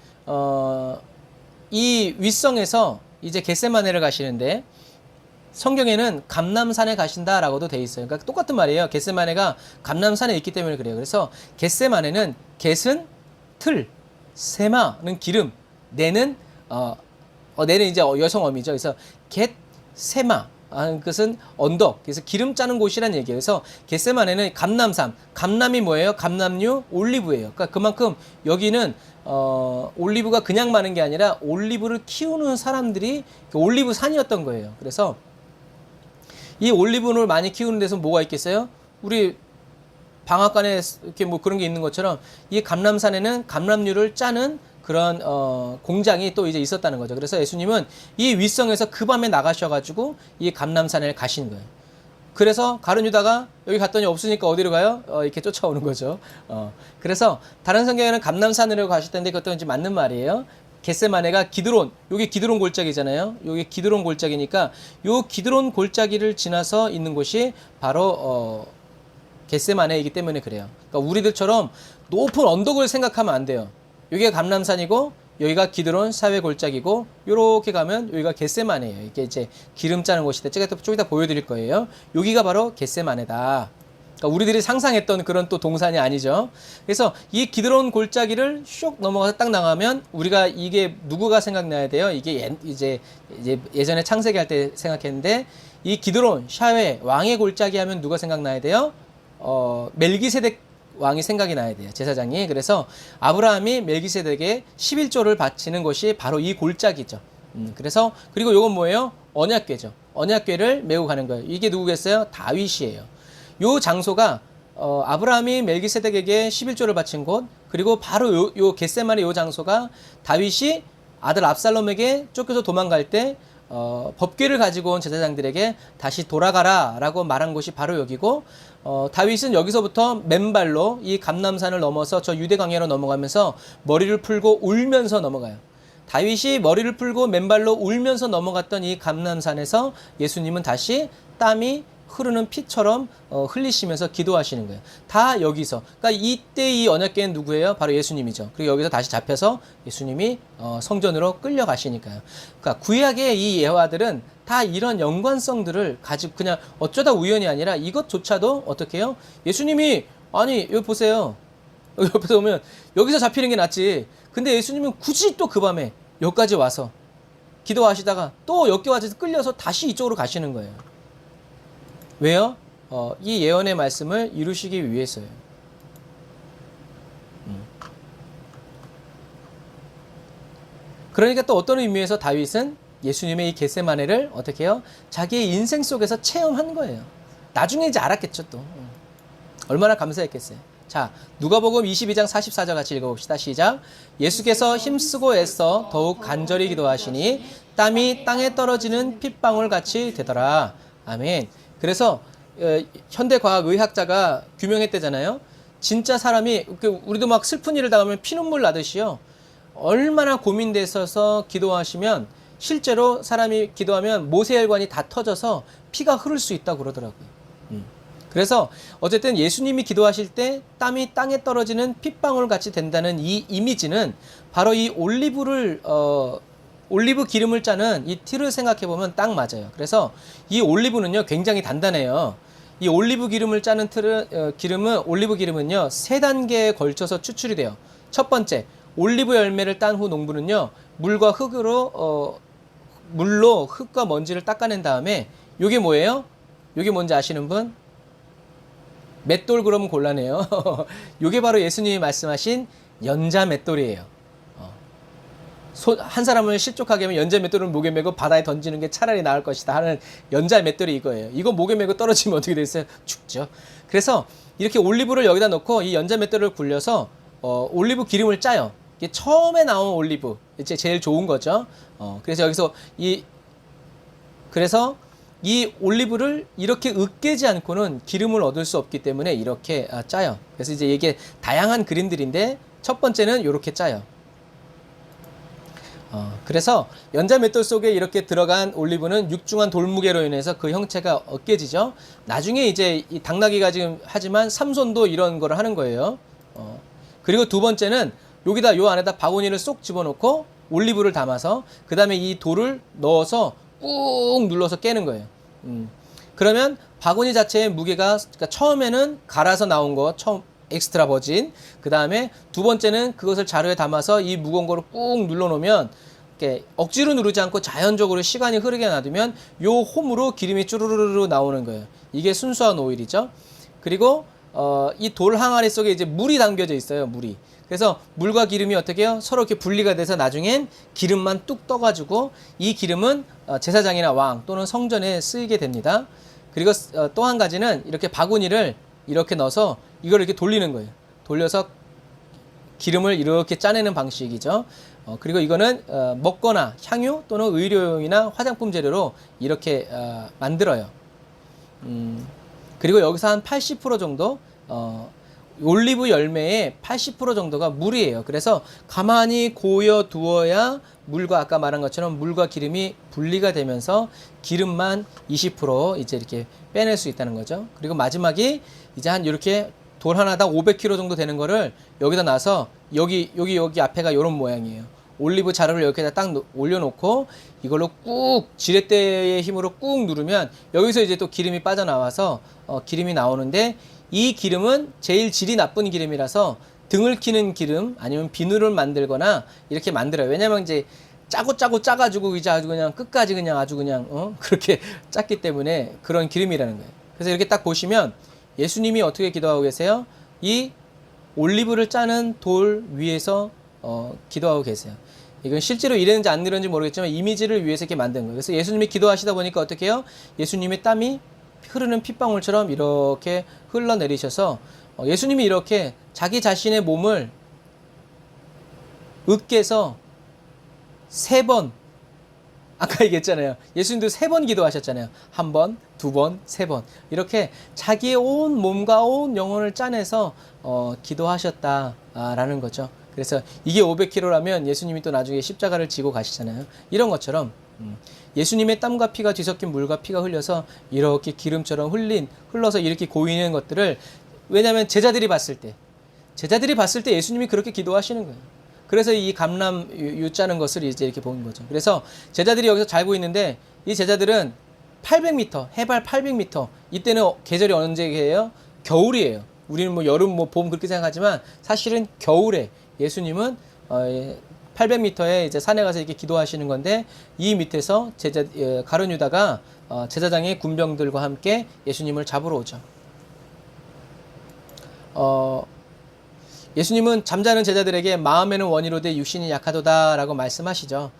이 윗성에서 이제 겟세마네를 가시는데 성경에는 감람산에 가신다라고도 돼 있어요. 그러니까 똑같은 말이에요. 겟세마네가 감람산에 있기 때문에 그래요. 그래서 겟세마네는 겟은 틀, 세마는 기름, 네는 네는 이제 여성어미죠. 그래서 겟세마 그것은 언덕, 그래서 기름 짜는 곳이라는 얘기예요. 그래서 겟세마네는 감람산, 감람이 뭐예요? 감람류 올리브예요. 그러니까 그만큼 여기는 올리브가 그냥 많은 게 아니라 올리브를 키우는 사람들이 올리브 산이었던 거예요. 그래서 이 올리브를 많이 키우는 데서 뭐가 있겠어요? 우리 방앗간에 이렇게 뭐 그런 게 있는 것처럼 이 감람산에는 감람류를 짜는 그런 공장이 또 이제 있었다는 거죠. 그래서 예수님은 이 윗성에서 그 밤에 나가셔가지고 이 감람산에 가신 거예요. 그래서 가룟 유다가 여기 갔더니 없으니까 어디로 가요? 이렇게 쫓아오는 거죠. 그래서 다른 성경에는 감람산으로 가셨다는데 그것도 이제 맞는 말이에요. 겟세마네가 기드론, 여기 기드론 골짜기잖아요. 여기 기드론 골짜기니까 요 기드론 골짜기를 지나서 있는 곳이 바로 겟세마네이기 때문에 그래요. 그러니까 우리들처럼 높은 언덕을 생각하면 안 돼요. 여기가 감람산이고 여기가 기드론 사회 골짜기고 요렇게 가면 여기가 겟세마네예요. 이게 이제 기름 짜는 곳인데 제가 좀 이따 보여드릴 거예요. 여기가 바로 겟세마네다. 그러니까 우리들이 상상했던 그런 또 동산이 아니죠. 그래서 이 기드론 골짜기를 슉 넘어가서 딱 나가면 우리가 이게 누구가 생각나야 돼요? 이게 이제 예전에 창세기 할 때 생각했는데 이 기드론 샤웨 왕의 골짜기 하면 누가 생각나야 돼요? 멜기세덱 왕이 생각이 나야 돼요. 제사장이. 그래서 아브라함이 멜기세덱에게 11조를 바치는 것이 바로 이 골짜기죠. 그래서 그리고 요건 뭐예요? 언약궤죠. 언약궤를 메고 가는 거예요. 이게 누구겠어요? 다윗이에요. 요 장소가 아브라함이 멜기세덱에게 11조를 바친 곳, 그리고 바로 요 겟세마네 요 장소가 다윗이 아들 압살롬에게 쫓겨서 도망갈 때 법궤를 가지고 온 제사장들에게 다시 돌아가라 라고 말한 곳이 바로 여기고, 다윗은 여기서부터 맨발로 이 감람산을 넘어서 저 유대 광야로 넘어가면서 머리를 풀고 울면서 넘어가요. 다윗이 머리를 풀고 맨발로 울면서 넘어갔던 이 감람산에서 예수님은 다시 땀이 흐르는 피처럼 흘리시면서 기도하시는 거예요. 다 여기서. 그러니까 이때 이 언약궤는 누구예요? 바로 예수님이죠. 그리고 여기서 다시 잡혀서 예수님이 성전으로 끌려가시니까요. 그러니까 구약의 이 예화들은 다 이런 연관성들을 가지고 그냥 어쩌다 우연이 아니라 이것조차도 어떻게 해요? 예수님이 아니 여기 보세요. 여기 옆에서 보면 여기서 잡히는 게 낫지. 근데 예수님은 굳이 또 그 밤에 여기까지 와서 기도하시다가 또 여기 와서 끌려서 다시 이쪽으로 가시는 거예요. 왜요? 이 예언의 말씀을 이루시기 위해서요. 그러니까 또 어떤 의미에서 다윗은 예수님의 이 겟세마네를 어떻게 해요? 자기의 인생 속에서 체험한 거예요. 나중에 이제 알았겠죠 또. 얼마나 감사했겠어요. 자, 누가복음 22장 44절 같이 읽어봅시다. 시작. 예수께서 힘쓰고 애써 더욱 간절히 기도하시니 땀이 땅에 떨어지는 핏방울 같이 되더라. 아멘. 그래서 현대과학의학자가 규명했대잖아요. 진짜 사람이 우리도 막 슬픈 일을 당하면 피눈물 나듯이요. 얼마나 고민돼서 기도하시면 실제로 사람이 기도하면 모세혈관이 다 터져서 피가 흐를 수 있다고 그러더라고요. 그래서 어쨌든 예수님이 기도하실 때 땀이 땅에 떨어지는 핏방울 같이 된다는 이 이미지는 바로 이 올리브 기름을 짜는 이 틀을 생각해 보면 딱 맞아요. 그래서 이 올리브는요 굉장히 단단해요. 이 올리브 기름을 짜는 올리브 기름은요 3단계에 걸쳐서 추출이 돼요. 첫 번째, 올리브 열매를 딴 후 농부는요 물과 흙으로 물로 흙과 먼지를 닦아낸 다음에 요게 뭐예요? 요게 뭔지 아시는 분? 맷돌 그러면 곤란해요. 요게 바로 예수님이 말씀하신 연자 맷돌이에요. 한 사람을 실족하게 하면 연자 맷돌을 목에 메고 바다에 던지는 게 차라리 나을 것이다 하는 연자 맷돌이 이거예요. 이거 목에 메고 떨어지면 어떻게 되겠어요? 죽죠. 그래서 이렇게 올리브를 여기다 놓고 이 연자 맷돌을 굴려서 올리브 기름을 짜요. 이게 처음에 나온 올리브, 이제 제일 좋은 거죠. 그래서 여기서 그래서 이 올리브를 이렇게 으깨지 않고는 기름을 얻을 수 없기 때문에 이렇게 짜요. 그래서 이제 이게 다양한 그림들인데 첫 번째는 이렇게 짜요. 그래서 연자 맷돌 속에 이렇게 들어간 올리브는 육중한 돌무게로 인해서 그 형체가 으깨지죠. 나중에 이제 이 당나귀가 지금 하지만 삼손도 이런 거를 하는 거예요. 그리고 두 번째는 여기다 요 안에다 바구니를 쏙 집어넣고 올리브를 담아서 그 다음에 이 돌을 넣어서 꾹 눌러서 깨는 거예요. 그러면 바구니 자체의 무게가 그러니까 처음에는 갈아서 나온 거 처음 엑스트라 버진, 그 다음에 두 번째는 그것을 자루에 담아서 이 무거운 거를 꾹 눌러놓으면 이렇게 억지로 누르지 않고 자연적으로 시간이 흐르게 놔두면 요 홈으로 기름이 쭈루루루 나오는 거예요. 이게 순수한 오일이죠. 그리고 이 돌 항아리 속에 이제 물이 담겨져 있어요. 물이. 그래서 물과 기름이 어떻게 해요? 서로 이렇게 분리가 돼서 나중엔 기름만 뚝 떠가지고 이 기름은 제사장이나 왕 또는 성전에 쓰이게 됩니다. 그리고 또 한 가지는 이렇게 바구니를 이렇게 넣어서 이걸 이렇게 돌리는 거예요. 돌려서 기름을 이렇게 짜내는 방식이죠. 그리고 이거는 먹거나 향유 또는 의료용이나 화장품 재료로 이렇게 만들어요. 그리고 여기서 한 80% 정도 올리브 열매의 80% 정도가 물이에요. 그래서 가만히 고여 두어야 물과 아까 말한 것처럼 물과 기름이 분리가 되면서 기름만 20% 이제 이렇게 빼낼 수 있다는 거죠. 그리고 마지막이 이제 한 이렇게 돌 하나당 500kg 정도 되는 거를 여기다 놔서 여기 앞에가 이런 모양이에요. 올리브 자루를 여기다 딱 올려놓고 이걸로 꾹 지렛대의 힘으로 꾹 누르면 여기서 이제 또 기름이 빠져나와서 기름이 나오는데 이 기름은 제일 질이 나쁜 기름이라서 등을 키는 기름 아니면 비누를 만들거나 이렇게 만들어요. 왜냐면 이제 짜고 짜가지고 이제 아주 그냥 끝까지 그냥 아주 그냥 그렇게 짰기 때문에 그런 기름이라는 거예요. 그래서 이렇게 딱 보시면 예수님이 어떻게 기도하고 계세요? 이 올리브를 짜는 돌 위에서 기도하고 계세요. 이건 실제로 이랬는지 안 이랬는지 모르겠지만 이미지를 위해서 이렇게 만든 거예요. 그래서 예수님이 기도하시다 보니까 어떻게 해요? 예수님의 땀이 흐르는 핏방울처럼 이렇게 흘러내리셔서 예수님이 이렇게 자기 자신의 몸을 으깨서 3번, 아까 얘기했잖아요. 예수님도 3번 기도하셨잖아요. 1번, 2번, 3번. 이렇게 자기의 온 몸과 온 영혼을 짜내서 기도하셨다라는 거죠. 그래서 이게 500kg라면 예수님이 또 나중에 십자가를 지고 가시잖아요. 이런 것처럼 예수님의 땀과 피가 뒤섞인 물과 피가 흘려서 이렇게 기름처럼 흘러서 이렇게 고이는 것들을, 왜냐하면 제자들이 봤을 때 예수님이 그렇게 기도하시는 거예요. 그래서 이 감람유 짜는 것을 이제 이렇게 본 거죠. 그래서 제자들이 여기서 잘 보이는데, 이 제자들은 800m, 해발 800m, 이때는 계절이 언제예요? 겨울이에요. 우리는 뭐 여름, 뭐 봄 그렇게 생각하지만 사실은 겨울에 예수님은 800m에 이제 산에 가서 이렇게 기도하시는 건데, 이 밑에서 가룟 유다가 제사장의 군병들과 함께 예수님을 잡으러 오죠. 예수님은 잠자는 제자들에게 마음에는 원이로되 육신이 약하도다라고 말씀하시죠.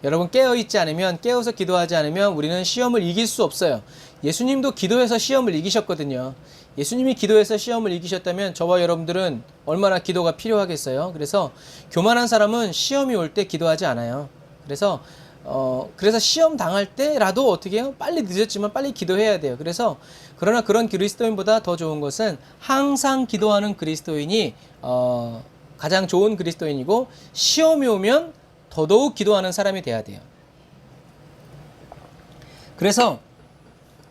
여러분, 깨어있지 않으면, 깨어서 기도하지 않으면 우리는 시험을 이길 수 없어요. 예수님도 기도해서 시험을 이기셨거든요. 예수님이 기도해서 시험을 이기셨다면 저와 여러분들은 얼마나 기도가 필요하겠어요. 그래서 교만한 사람은 시험이 올 때 기도하지 않아요. 그래서 시험 당할 때라도 어떻게 해요? 빨리 늦었지만 빨리 기도해야 돼요. 그러나 그런 그리스도인보다 더 좋은 것은 항상 기도하는 그리스도인이 가장 좋은 그리스도인이고, 시험이 오면 더더욱 기도하는 사람이 돼야 돼요. 그래서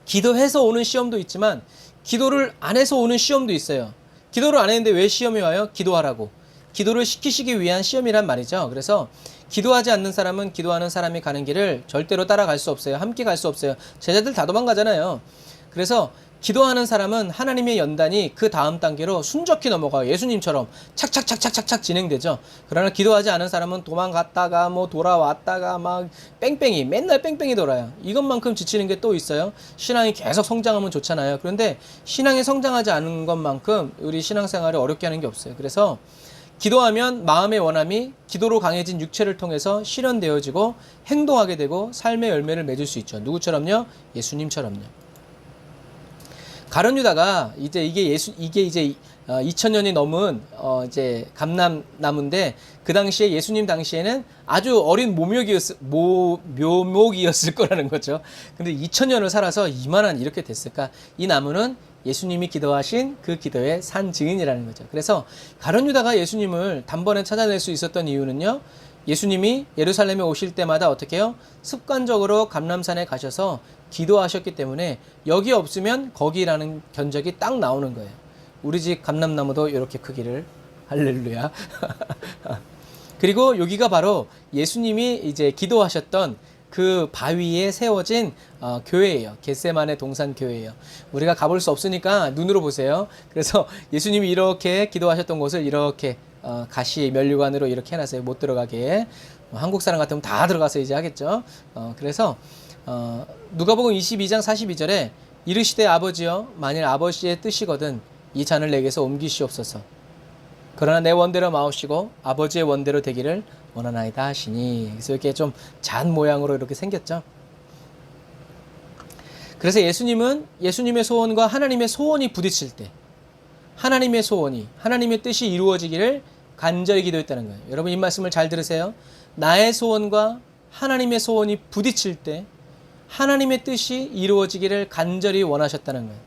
기도해서 오는 시험도 있지만 기도를 안 해서 오는 시험도 있어요. 기도를 안 했는데 왜 시험이 와요? 기도하라고. 기도를 시키시기 위한 시험이란 말이죠. 그래서 기도하지 않는 사람은 기도하는 사람이 가는 길을 절대로 따라갈 수 없어요. 함께 갈 수 없어요. 제자들 다 도망가잖아요. 그래서 기도하는 사람은 하나님의 연단이 그 다음 단계로 순적히 넘어가요. 예수님처럼 착착착착착착 진행되죠. 그러나 기도하지 않은 사람은 도망갔다가 뭐 돌아왔다가 막 맨날 뺑뺑이 돌아요. 이것만큼 지치는 게 또 있어요. 신앙이 계속 성장하면 좋잖아요. 그런데 신앙이 성장하지 않은 것만큼 우리 신앙생활을 어렵게 하는 게 없어요. 그래서 기도하면 마음의 원함이 기도로 강해진 육체를 통해서 실현되어지고 행동하게 되고 삶의 열매를 맺을 수 있죠. 누구처럼요? 예수님처럼요. 가룟 유다가 이제 이게 2000년이 넘은 이제 감람나무인데, 그 당시에 예수님 당시에는 아주 어린 묘목이었을 거라는 거죠. 근데 2000년을 살아서 이만한 이렇게 됐을까? 이 나무는 예수님이 기도하신 그 기도의 산 증인이라는 거죠. 그래서 가룟 유다가 예수님을 단번에 찾아낼 수 있었던 이유는요, 예수님이 예루살렘에 오실 때마다 어떻게 해요? 습관적으로 감람산에 가셔서 기도하셨기 때문에 여기 없으면 거기라는 견적이 딱 나오는 거예요. 우리 집 감람나무도 이렇게 크기를. 할렐루야. 그리고 여기가 바로 예수님이 이제 기도하셨던 그 바위에 세워진 교회예요. 겟세마네 동산 교회예요. 우리가 가볼 수 없으니까 눈으로 보세요. 그래서 예수님이 이렇게 기도하셨던 곳을 이렇게 가시 면류관으로 이렇게 해놨어요. 못 들어가게. 한국 사람 같으면 다 들어가서 이제 하겠죠. 그래서 누가복음 22장 42절에 이르시되 아버지여, 만일 아버지의 뜻이거든 이 잔을 내게서 옮기시옵소서. 그러나 내 원대로 마옵시고 아버지의 원대로 되기를 원하나이다 하시니. 그래서 이렇게 좀 잔 모양으로 이렇게 생겼죠. 그래서 예수님은 예수님의 소원과 하나님의 소원이 부딪힐 때, 하나님의 소원이, 하나님의 뜻이 이루어지기를 간절히 기도했다는 거예요. 여러분, 이 말씀을 잘 들으세요. 나의 소원과 하나님의 소원이 부딪힐 때 하나님의 뜻이 이루어지기를 간절히 원하셨다는 거예요.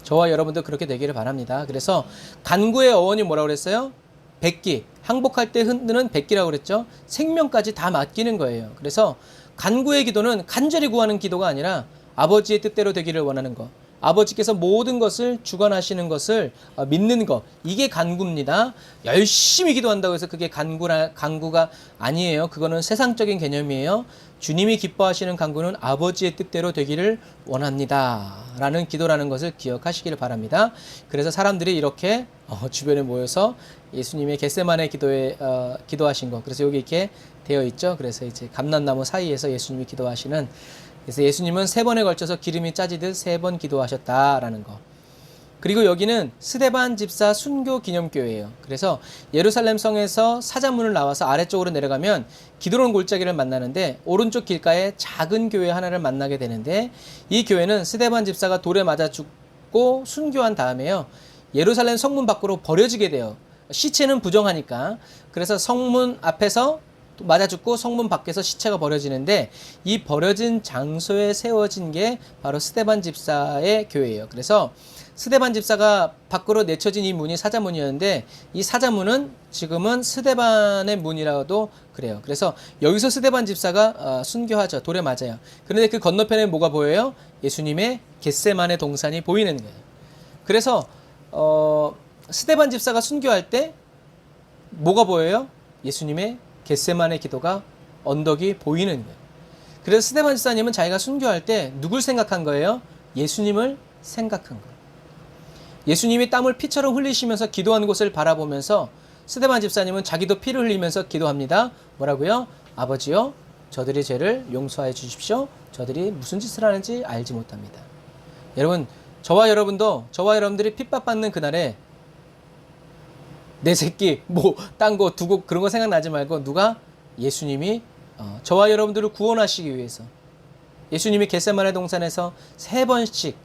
저와 여러분도 그렇게 되기를 바랍니다. 그래서 간구의 어원이 뭐라고 그랬어요? 백기. 항복할 때 흔드는 백기라고 그랬죠. 생명까지 다 맡기는 거예요. 그래서 간구의 기도는 간절히 구하는 기도가 아니라 아버지의 뜻대로 되기를 원하는 것, 아버지께서 모든 것을 주관하시는 것을 믿는 것, 이게 간구입니다. 열심히 기도한다고 해서 그게 간구가 아니에요. 그거는 세상적인 개념이에요. 주님이 기뻐하시는 간구는 아버지의 뜻대로 되기를 원합니다 라는 기도라는 것을 기억하시기를 바랍니다. 그래서 사람들이 이렇게 주변에 모여서 예수님의 겟세마네 기도에 기도하신 것, 그래서 여기 이렇게 되어 있죠. 그래서 이제 감람나무 사이에서 예수님이 기도하시는, 그래서 예수님은 3번에 걸쳐서 기름이 짜지듯 3번 기도하셨다라는 거. 그리고 여기는 스데반 집사 순교 기념교회예요. 그래서 예루살렘 성에서 사자문을 나와서 아래쪽으로 내려가면 기드론 골짜기를 만나는데 오른쪽 길가에 작은 교회 하나를 만나게 되는데 이 교회는 스데반 집사가 돌에 맞아 죽고 순교한 다음에요. 예루살렘 성문 밖으로 버려지게 돼요. 시체는 부정하니까. 그래서 성문 앞에서 맞아 죽고 성문 밖에서 시체가 버려지는데 이 버려진 장소에 세워진 게 바로 스데반 집사의 교회예요. 그래서 스데반 집사가 밖으로 내쳐진 이 문이 사자문이었는데 이 사자문은 지금은 스데반의 문이라고도 그래요. 그래서 여기서 스데반 집사가 순교하죠. 돌에 맞아요. 그런데 그 건너편에 뭐가 보여요? 예수님의 겟세마네 동산이 보이는 거예요. 그래서 스데반 집사가 순교할 때 뭐가 보여요? 예수님의 겟세마네 기도가 언덕이 보이는 거예요. 그래서 스데반 집사님은 자기가 순교할 때 누굴 생각한 거예요? 예수님을 생각한 거예요. 예수님이 땀을 피처럼 흘리시면서 기도하는 곳을 바라보면서 스데반 집사님은 자기도 피를 흘리면서 기도합니다. 뭐라고요? 아버지요, 저들의 죄를 용서해 주십시오. 저들이 무슨 짓을 하는지 알지 못합니다. 여러분, 저와 여러분들이 핍박받는 그날에 내 새끼 딴 거 두고 그런 거 생각나지 말고 누가 예수님이 저와 여러분들을 구원하시기 위해서 예수님이 겟세마네 동산에서 3번씩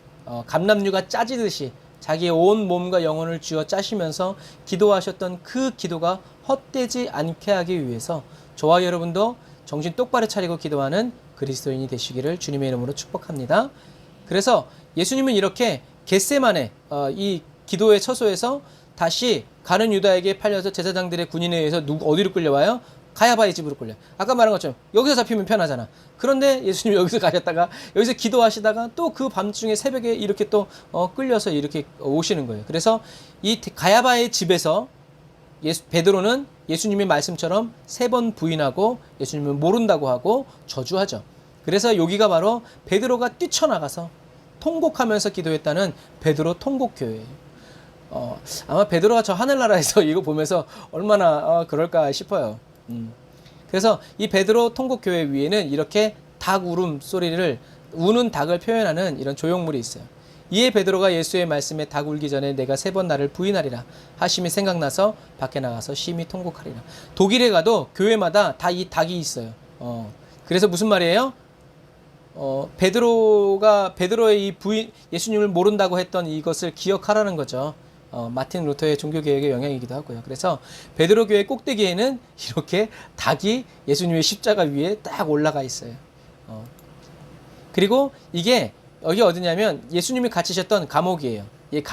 감람류가 짜지듯이 자기의 온 몸과 영혼을 쥐어 짜시면서 기도하셨던 그 기도가 헛되지 않게 하기 위해서 저와 여러분도 정신 똑바로 차리고 기도하는 그리스도인이 되시기를 주님의 이름으로 축복합니다. 그래서 예수님은 이렇게 겟세마네 이 기도의 처소에서 다시 가는 유다에게 팔려서 제사장들의 군인에 의해서 어디로 끌려와요? 가야바의 집으로 끌려. 아까 말한 것처럼 여기서 잡히면 편하잖아. 그런데 예수님이 여기서 가셨다가 여기서 기도하시다가 또 그 밤중에 새벽에 이렇게 또 끌려서 이렇게 오시는 거예요. 그래서 이 가야바의 집에서 베드로는 예수님의 말씀처럼 3번 부인하고 예수님을 모른다고 하고 저주하죠. 그래서 여기가 바로 베드로가 뛰쳐나가서 통곡하면서 기도했다는 베드로 통곡교회예요. 아마 베드로가 저 하늘나라에서 이거 보면서 얼마나 그럴까 싶어요. 그래서 이 베드로 통곡교회 위에는 이렇게 닭 울음소리를 우는 닭을 표현하는 이런 조형물이 있어요. 이에 베드로가 예수의 말씀에 닭 울기 전에 내가 3번 나를 부인하리라 하심이 생각나서 밖에 나가서 심히 통곡하리라. 독일에 가도 교회마다 다 이 닭이 있어요. 그래서 무슨 말이에요? 베드로의 이 부인, 예수님을 모른다고 했던 이것을 기억하라는 거죠. 마틴 루터의 종교개혁의 영향이기도 하고요. 그래서 베드로 교회 꼭대기에는 이렇게 닭이 예수님의 십자가 위에 딱 올라가 있어요. 그리고 이게 여기 어디냐면 예수님이 갇히셨던 감옥이에요. 이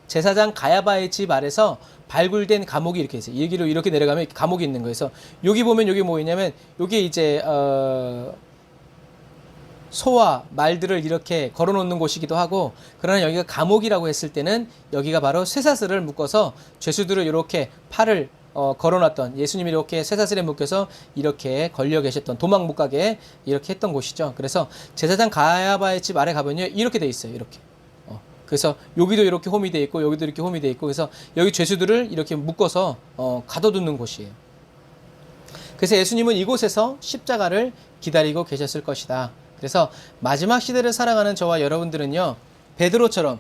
제사장 가야바의 집 아래서 발굴된 감옥이 이렇게 있어요. 여기로 이렇게 내려가면 감옥이 있는 거예요. 그래서 여기 보면 여기 뭐 있냐면 여기 이제 소와 말들을 이렇게 걸어놓는 곳이기도 하고, 그러나 여기가 감옥이라고 했을 때는 여기가 바로 쇠사슬을 묶어서 죄수들을 이렇게 팔을 걸어놨던, 예수님이 이렇게 쇠사슬에 묶여서 이렇게 걸려 계셨던, 도망 못 가게 이렇게 했던 곳이죠. 그래서 제사장 가야바의 집 아래 가면요 이렇게 돼 있어요. 이렇게. 그래서 여기도 이렇게 홈이 돼 있고 여기도 이렇게 홈이 돼 있고, 그래서 여기 죄수들을 이렇게 묶어서 가둬두는 곳이에요. 그래서 예수님은 이곳에서 십자가를 기다리고 계셨을 것이다. 그래서 마지막 시대를 살아가는 저와 여러분들은요, 베드로처럼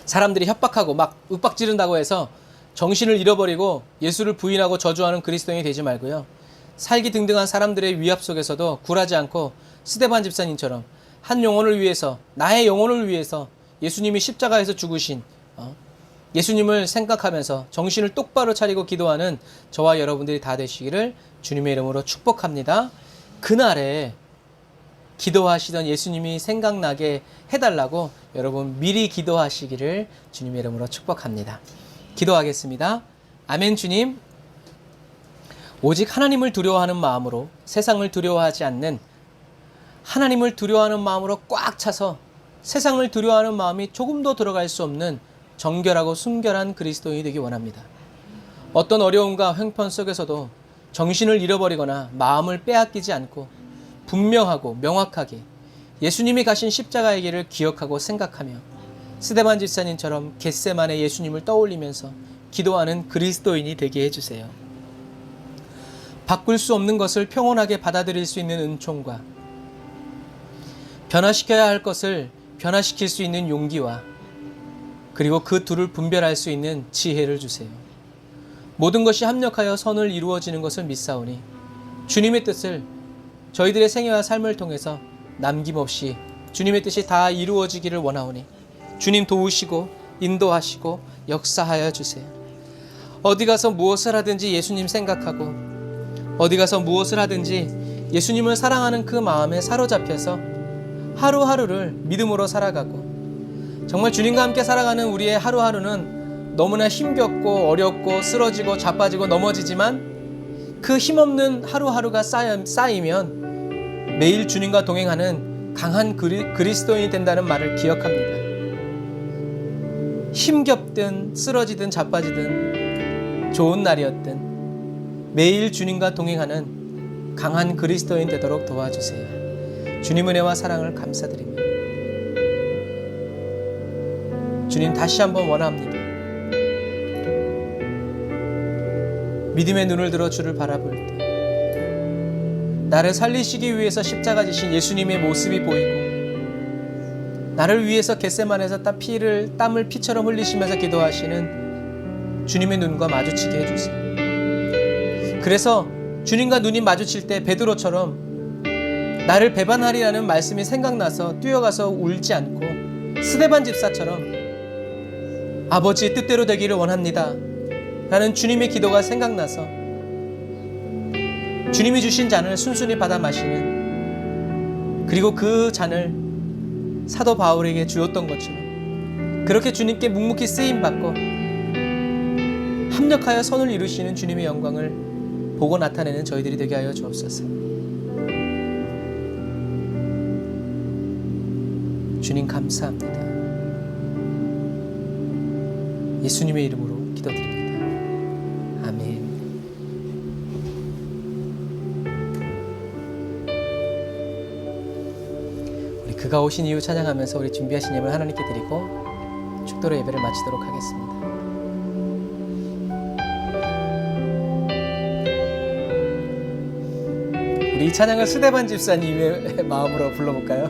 사람들이 협박하고 막 윽박지른다고 해서 정신을 잃어버리고 예수를 부인하고 저주하는 그리스도인이 되지 말고요, 살기 등등한 사람들의 위압 속에서도 굴하지 않고 스데반 집사님처럼 한 영혼을 위해서, 나의 영혼을 위해서 예수님이 십자가에서 죽으신 예수님을 생각하면서 정신을 똑바로 차리고 기도하는 저와 여러분들이 다 되시기를 주님의 이름으로 축복합니다. 그날에 기도하시던 예수님이 생각나게 해달라고 여러분 미리 기도하시기를 주님의 이름으로 축복합니다. 기도하겠습니다. 아멘. 주님, 오직 하나님을 두려워하는 마음으로, 세상을 두려워하지 않는, 하나님을 두려워하는 마음으로 꽉 차서 세상을 두려워하는 마음이 조금도 들어갈 수 없는 정결하고 순결한 그리스도인이 되기 원합니다. 어떤 어려움과 형편 속에서도 정신을 잃어버리거나 마음을 빼앗기지 않고 분명하고 명확하게 예수님이 가신 십자가의 길을 기억하고 생각하며 스데반 집사님처럼 겟세마네 예수님을 떠올리면서 기도하는 그리스도인이 되게 해주세요. 바꿀 수 없는 것을 평온하게 받아들일 수 있는 은총과 변화시켜야 할 것을 변화시킬 수 있는 용기와 그리고 그 둘을 분별할 수 있는 지혜를 주세요. 모든 것이 합력하여 선을 이루어지는 것을 믿사오니 주님의 뜻을 저희들의 생애와 삶을 통해서 남김없이 주님의 뜻이 다 이루어지기를 원하오니 주님 도우시고 인도하시고 역사하여 주세요. 어디 가서 무엇을 하든지 예수님 생각하고 어디 가서 무엇을 하든지 예수님을 사랑하는 그 마음에 사로잡혀서 하루하루를 믿음으로 살아가고 정말 주님과 함께 살아가는 우리의 하루하루는 너무나 힘겹고 어렵고 쓰러지고 자빠지고 넘어지지만 그 힘없는 하루하루가 쌓이면 매일 주님과 동행하는 강한 그리스도인이 된다는 말을 기억합니다. 힘겹든 쓰러지든 자빠지든 좋은 날이었든 매일 주님과 동행하는 강한 그리스도인 되도록 도와주세요. 주님 은혜와 사랑을 감사드리며 주님 다시 한번 원합니다. 믿음의 눈을 들어 주를 바라볼 때 나를 살리시기 위해서 십자가 지신 예수님의 모습이 보이고 나를 위해서 겟세마네에서 땀을 피처럼 흘리시면서 기도하시는 주님의 눈과 마주치게 해주세요. 그래서 주님과 눈이 마주칠 때 베드로처럼 나를 배반하리라는 말씀이 생각나서 뛰어가서 울지 않고 스데반 집사처럼 아버지의 뜻대로 되기를 원합니다 라는 주님의 기도가 생각나서 주님이 주신 잔을 순순히 받아 마시는 그리고 그 잔을 사도 바울에게 주었던 것처럼 그렇게 주님께 묵묵히 쓰임받고 합력하여 선을 이루시는 주님의 영광을 보고 나타내는 저희들이 되게 하여 주옵소서. 주님 감사합니다. 예수님의 이름으로 기도드립니다. 아멘. 우리 그가 오신 이유 찬양하면서 우리 준비하신 예물 하나님께 드리고 축도로 예배를 마치도록 하겠습니다. 우리 이 찬양을 스데반 집사님의 마음으로 불러볼까요?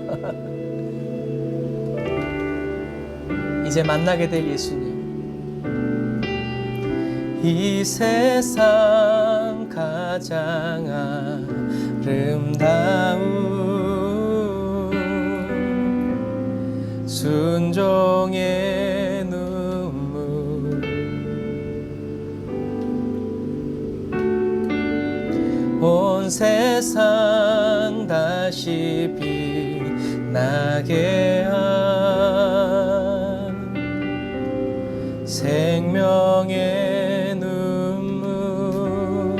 이제 만나게 될 예수님, 이 세상 가장 아름다운 순종의 눈물, 온 세상 다시 빛나게 한 생명의 눈물,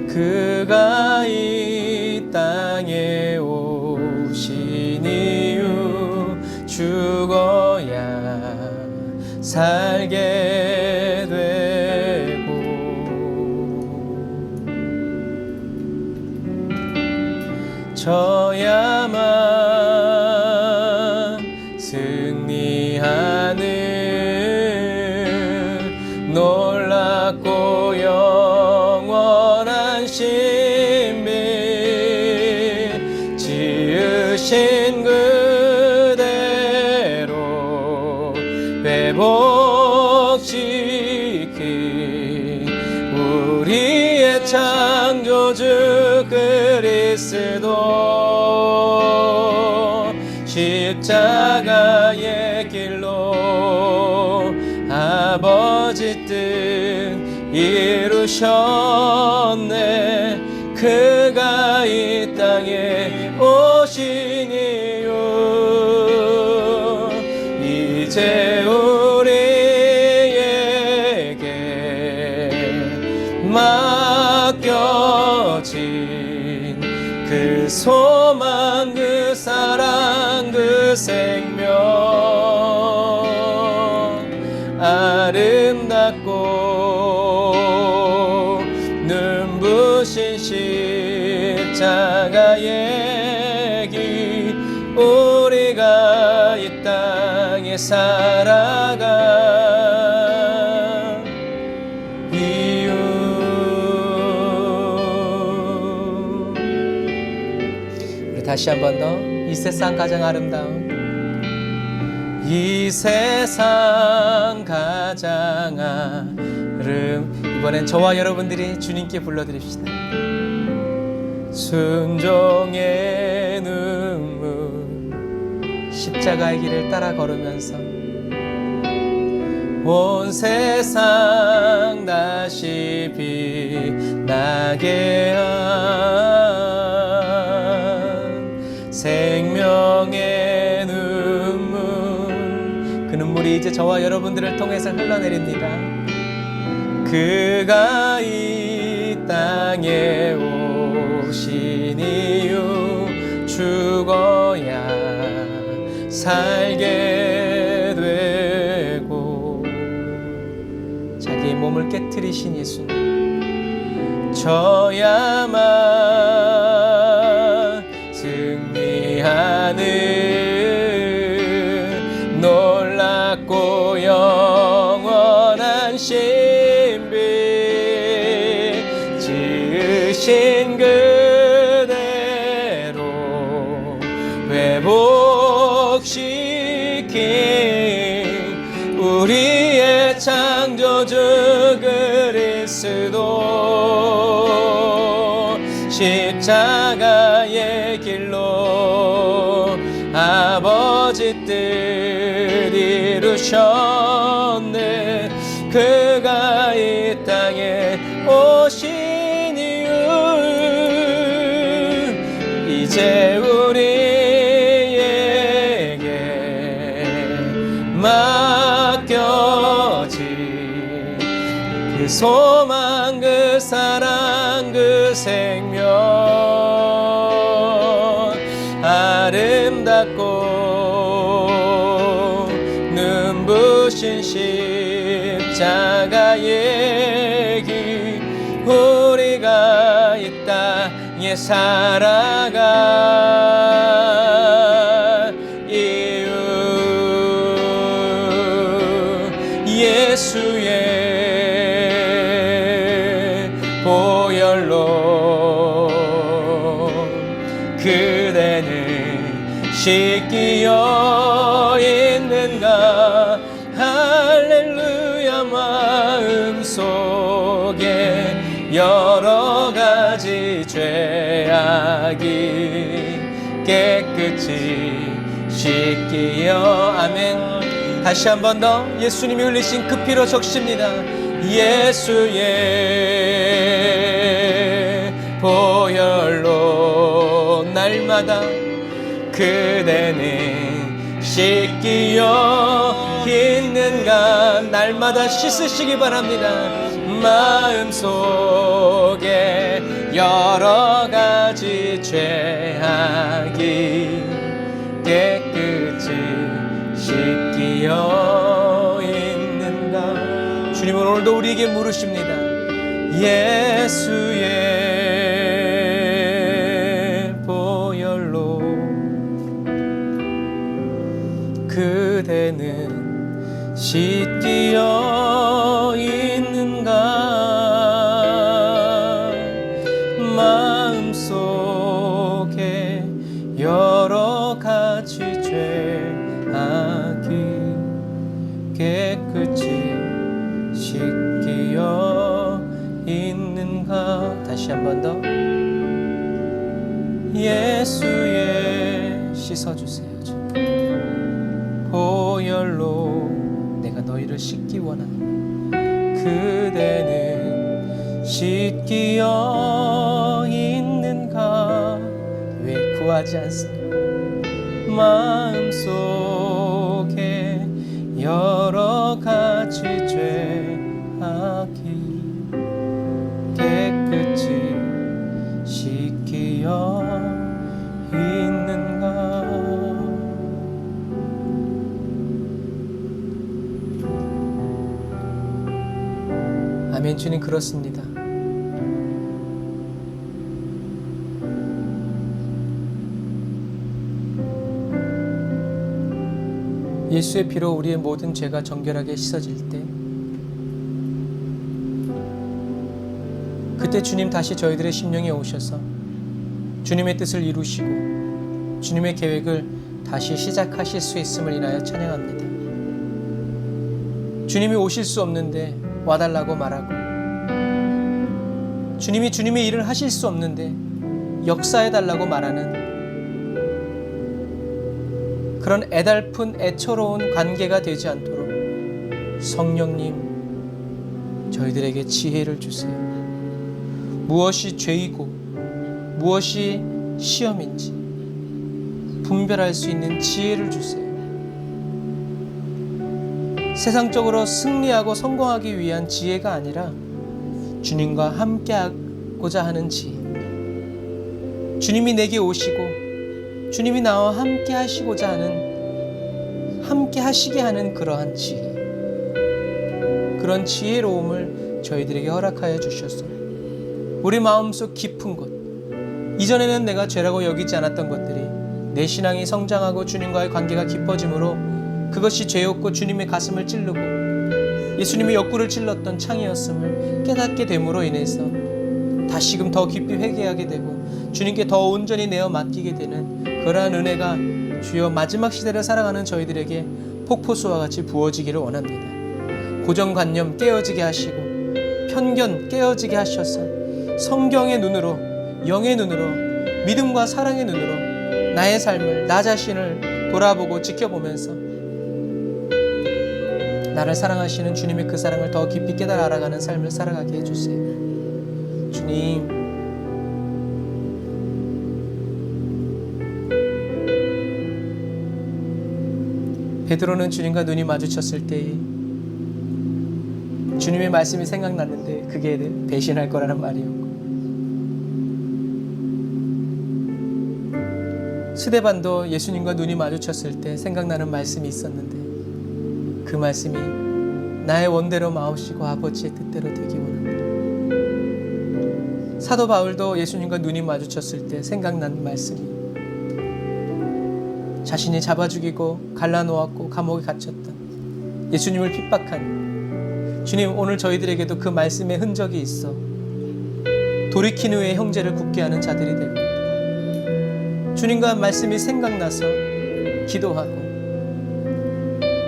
그가 이 땅에 오신 이유 죽어야 살게 되고 저야만 승리하는 놀랍고 영원한 신비, 지으신 그대로 회복시킨 우리의 창조주 그리스도, 십자가의 길로 아버지 뜻 이루셨네. 그가 이 땅에 오신 이유 이제 우리에게 맡겨진 그 소망, 그 사랑, 그 생명, 아름답고 눈부신 십자가의 길, 우리가 이 땅에 살아가 다시 한 번 더. 이 세상 가장 아름다운, 이 세상 가장 이번엔 저와 여러분들이 주님께 불러드립시다. 순종의 눈물, 십자가의 길을 따라 걸으면서 온 세상 다시 빛나게 한 생명의 눈물, 그 눈물이 이제 저와 여러분들을 통해서 흘러내립니다. 그가 이 땅에 오신 이유, 죽어야 살게 되고, 자기의 몸을 깨트리신 예수님, 저야만 승리하는 놀랍고 영원한 신비, 지으신 그대로 회복시킨 우리의 창조주 그리스도, 십자가의 길로 아버지 뜻 이루셨네. 그가 이 땅에 오신 이유, 이제 우리에게 맡겨진 그 소망, 그 사랑, 그 생명, 아름답고 눈부신 십자가의 길, 우리가 이 땅에 살아갈 이유, 예수의 보혈로 그대는 씻기어 있는가. 할렐루야. 마음속에 여러 가지 죄악이 깨끗이 씻기어. 아멘. 다시 한 번 더. 예수님이 흘리신 그 피로 적십니다. 예수의 보혈로 날마다 그대는 씻기어 있는가. 날마다 씻으시기 바랍니다. 마음속에 여러 가지 죄악이 깨끗이 씻기어 있는가. 주님은 오늘도 우리에게 물으십니다. 예수의 보혈로 그대는 씻기어 있는가. 마음속에 여러 가지 죄악이 깨끗이 씻기어 있는가. 다시 한 번 더. 예수의 씻어주세요. 보혈로 내가 너희를 씻기 원하노라. 그대는 씻기어 있는가. 왜 구하지 않습니까? 마음속에 여러 가지 죄악이 깨끗이 씻기어 있는가. 아멘. 주님, 그렇습니다. 예수의 피로 우리의 모든 죄가 정결하게 씻어질 때, 그때 주님 다시 저희들의 심령에 오셔서 주님의 뜻을 이루시고 주님의 계획을 다시 시작하실 수 있음을 인하여 찬양합니다. 주님이 오실 수 없는데 와달라고 말하고, 주님이 주님의 일을 하실 수 없는데 역사해달라고 말하는 그런 애달픈 애처로운 관계가 되지 않도록 성령님, 저희들에게 지혜를 주세요. 무엇이 죄이고 무엇이 시험인지 분별할 수 있는 지혜를 주세요. 세상적으로 승리하고 성공하기 위한 지혜가 아니라 주님과 함께하고자 하는 지혜, 주님이 내게 오시고 주님이 나와 함께 하시고자 하는, 함께 하시게 하는 그러한 지혜, 그런 지혜로움을 저희들에게 허락하여 주셔서 우리 마음속 깊은 곳, 이전에는 내가 죄라고 여기지 않았던 것들이 내 신앙이 성장하고 주님과의 관계가 깊어지므로 그것이 죄였고 주님의 가슴을 찌르고 예수님의 옆구리를 찔렀던 창이었음을 깨닫게 됨으로 인해서 다시금 더 깊이 회개하게 되고 주님께 더 온전히 내어 맡기게 되는 그러한 은혜가 주여 마지막 시대를 살아가는 저희들에게 폭포수와 같이 부어지기를 원합니다. 고정관념 깨어지게 하시고 편견 깨어지게 하셔서 성경의 눈으로, 영의 눈으로, 믿음과 사랑의 눈으로 나의 삶을, 나 자신을 돌아보고 지켜보면서 나를 사랑하시는 주님의 그 사랑을 더 깊이 깨달아 알아가는 삶을 살아가게 해주세요. 주님, 베드로는 주님과 눈이 마주쳤을 때 주님의 말씀이 생각났는데 그게 배신할 거라는 말이었고, 스데반도 예수님과 눈이 마주쳤을 때 생각나는 말씀이 있었는데 그 말씀이 나의 원대로 마옵시고 아버지의 뜻대로 되기 원합니다. 사도 바울도 예수님과 눈이 마주쳤을 때 생각난 말씀이 자신이 잡아 죽이고 갈라놓았고 감옥에 갇혔던 예수님을 핍박한 주님, 오늘 저희들에게도 그 말씀의 흔적이 있어 돌이킨 후에 형제를 굳게 하는 자들이 되고 주님과 말씀이 생각나서 기도하고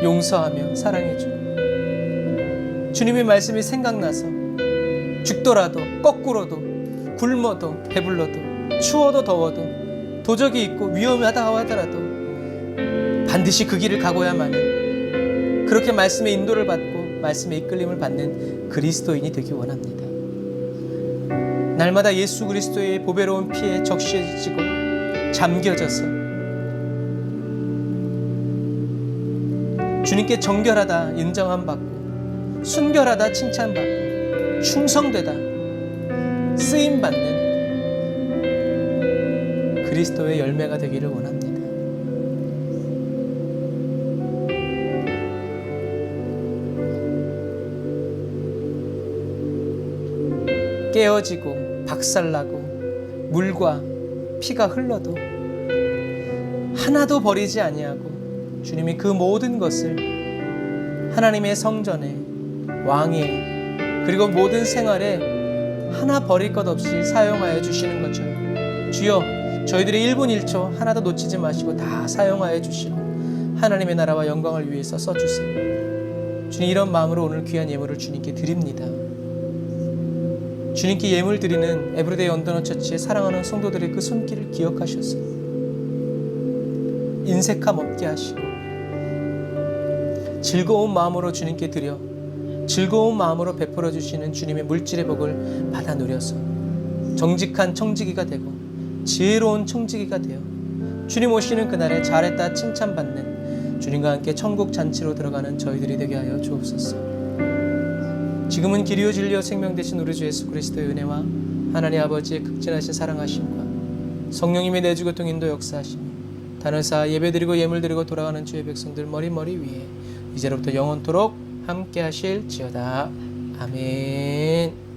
용서하며 사랑해주고 주님의 말씀이 생각나서 죽더라도 거꾸로도 굶어도 배불러도 추워도 더워도 도적이 있고 위험하다 하더라도 반드시 그 길을 가고야만은 그렇게 말씀의 인도를 받고 말씀의 이끌림을 받는 그리스도인이 되기 원합니다. 날마다 예수 그리스도의 보배로운 피에 적셔지고 잠겨져서 주님께 정결하다 인정함 받고 순결하다 칭찬받고 충성되다 쓰임받는 그리스도의 열매가 되기를 원합니다. 깨어지고 박살나고 물과 피가 흘러도 하나도 버리지 아니하고 주님이 그 모든 것을 하나님의 성전에, 왕에, 그리고 모든 생활에 하나 버릴 것 없이 사용하여 주시는 것처럼 주여 저희들의 1분 1초 하나도 놓치지 마시고 다 사용하여 주시고 하나님의 나라와 영광을 위해서 써주세요. 주님, 이런 마음으로 오늘 귀한 예물을 주님께 드립니다. 주님께 예물 드리는 에브리데이 언더너 처치의 사랑하는 성도들의 그 손길을 기억하셔서 인색함 없게 하시고 즐거운 마음으로 주님께 드려 즐거운 마음으로 베풀어 주시는 주님의 물질의 복을 받아 누려서 정직한 청지기가 되고 지혜로운 청지기가 되어 주님 오시는 그날에 잘했다 칭찬받는 주님과 함께 천국 잔치로 들어가는 저희들이 되게 하여 주옵소서. 지금은 길이요 진리요 생명 되신 우리 주 예수 그리스도의 은혜와 하나님 아버지의 극진하신 사랑하심과 성령님의 내주 교통 인도 역사하심이 단을사 예배드리고 예물드리고 돌아가는 주의 백성들 머리 위에 이제로부터 영원토록 함께 하실지어다. 아멘.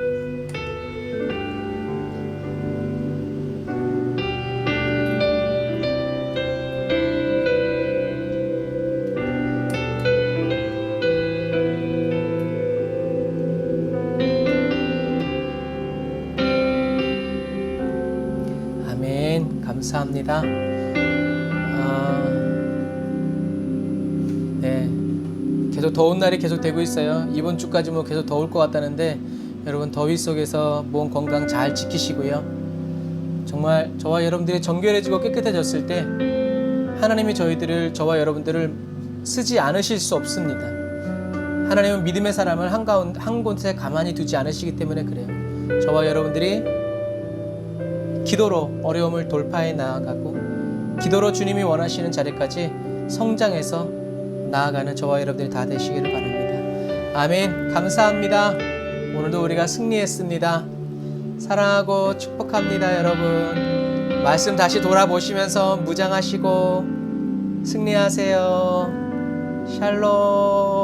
감사합니다. 계속 더운 날이 계속 되고 있어요. 이번 주까지 뭐 계속 더울 것 같다는데 여러분 더위 속에서 몸 건강 잘 지키시고요. 정말 저와 여러분들이 정결해지고 깨끗해졌을 때 하나님이 저와 여러분들을 쓰지 않으실 수 없습니다. 하나님은 믿음의 사람을 한 곳에 가만히 두지 않으시기 때문에 그래요. 저와 여러분들이 기도로 어려움을 돌파해 나아가고 기도로 주님이 원하시는 자리까지 성장해서 나아가는 저와 여러분들이 다 되시기를 바랍니다. 아멘. 감사합니다. 오늘도 우리가 승리했습니다. 사랑하고 축복합니다, 여러분. 말씀 다시 돌아보시면서 무장하시고 승리하세요. 샬롬.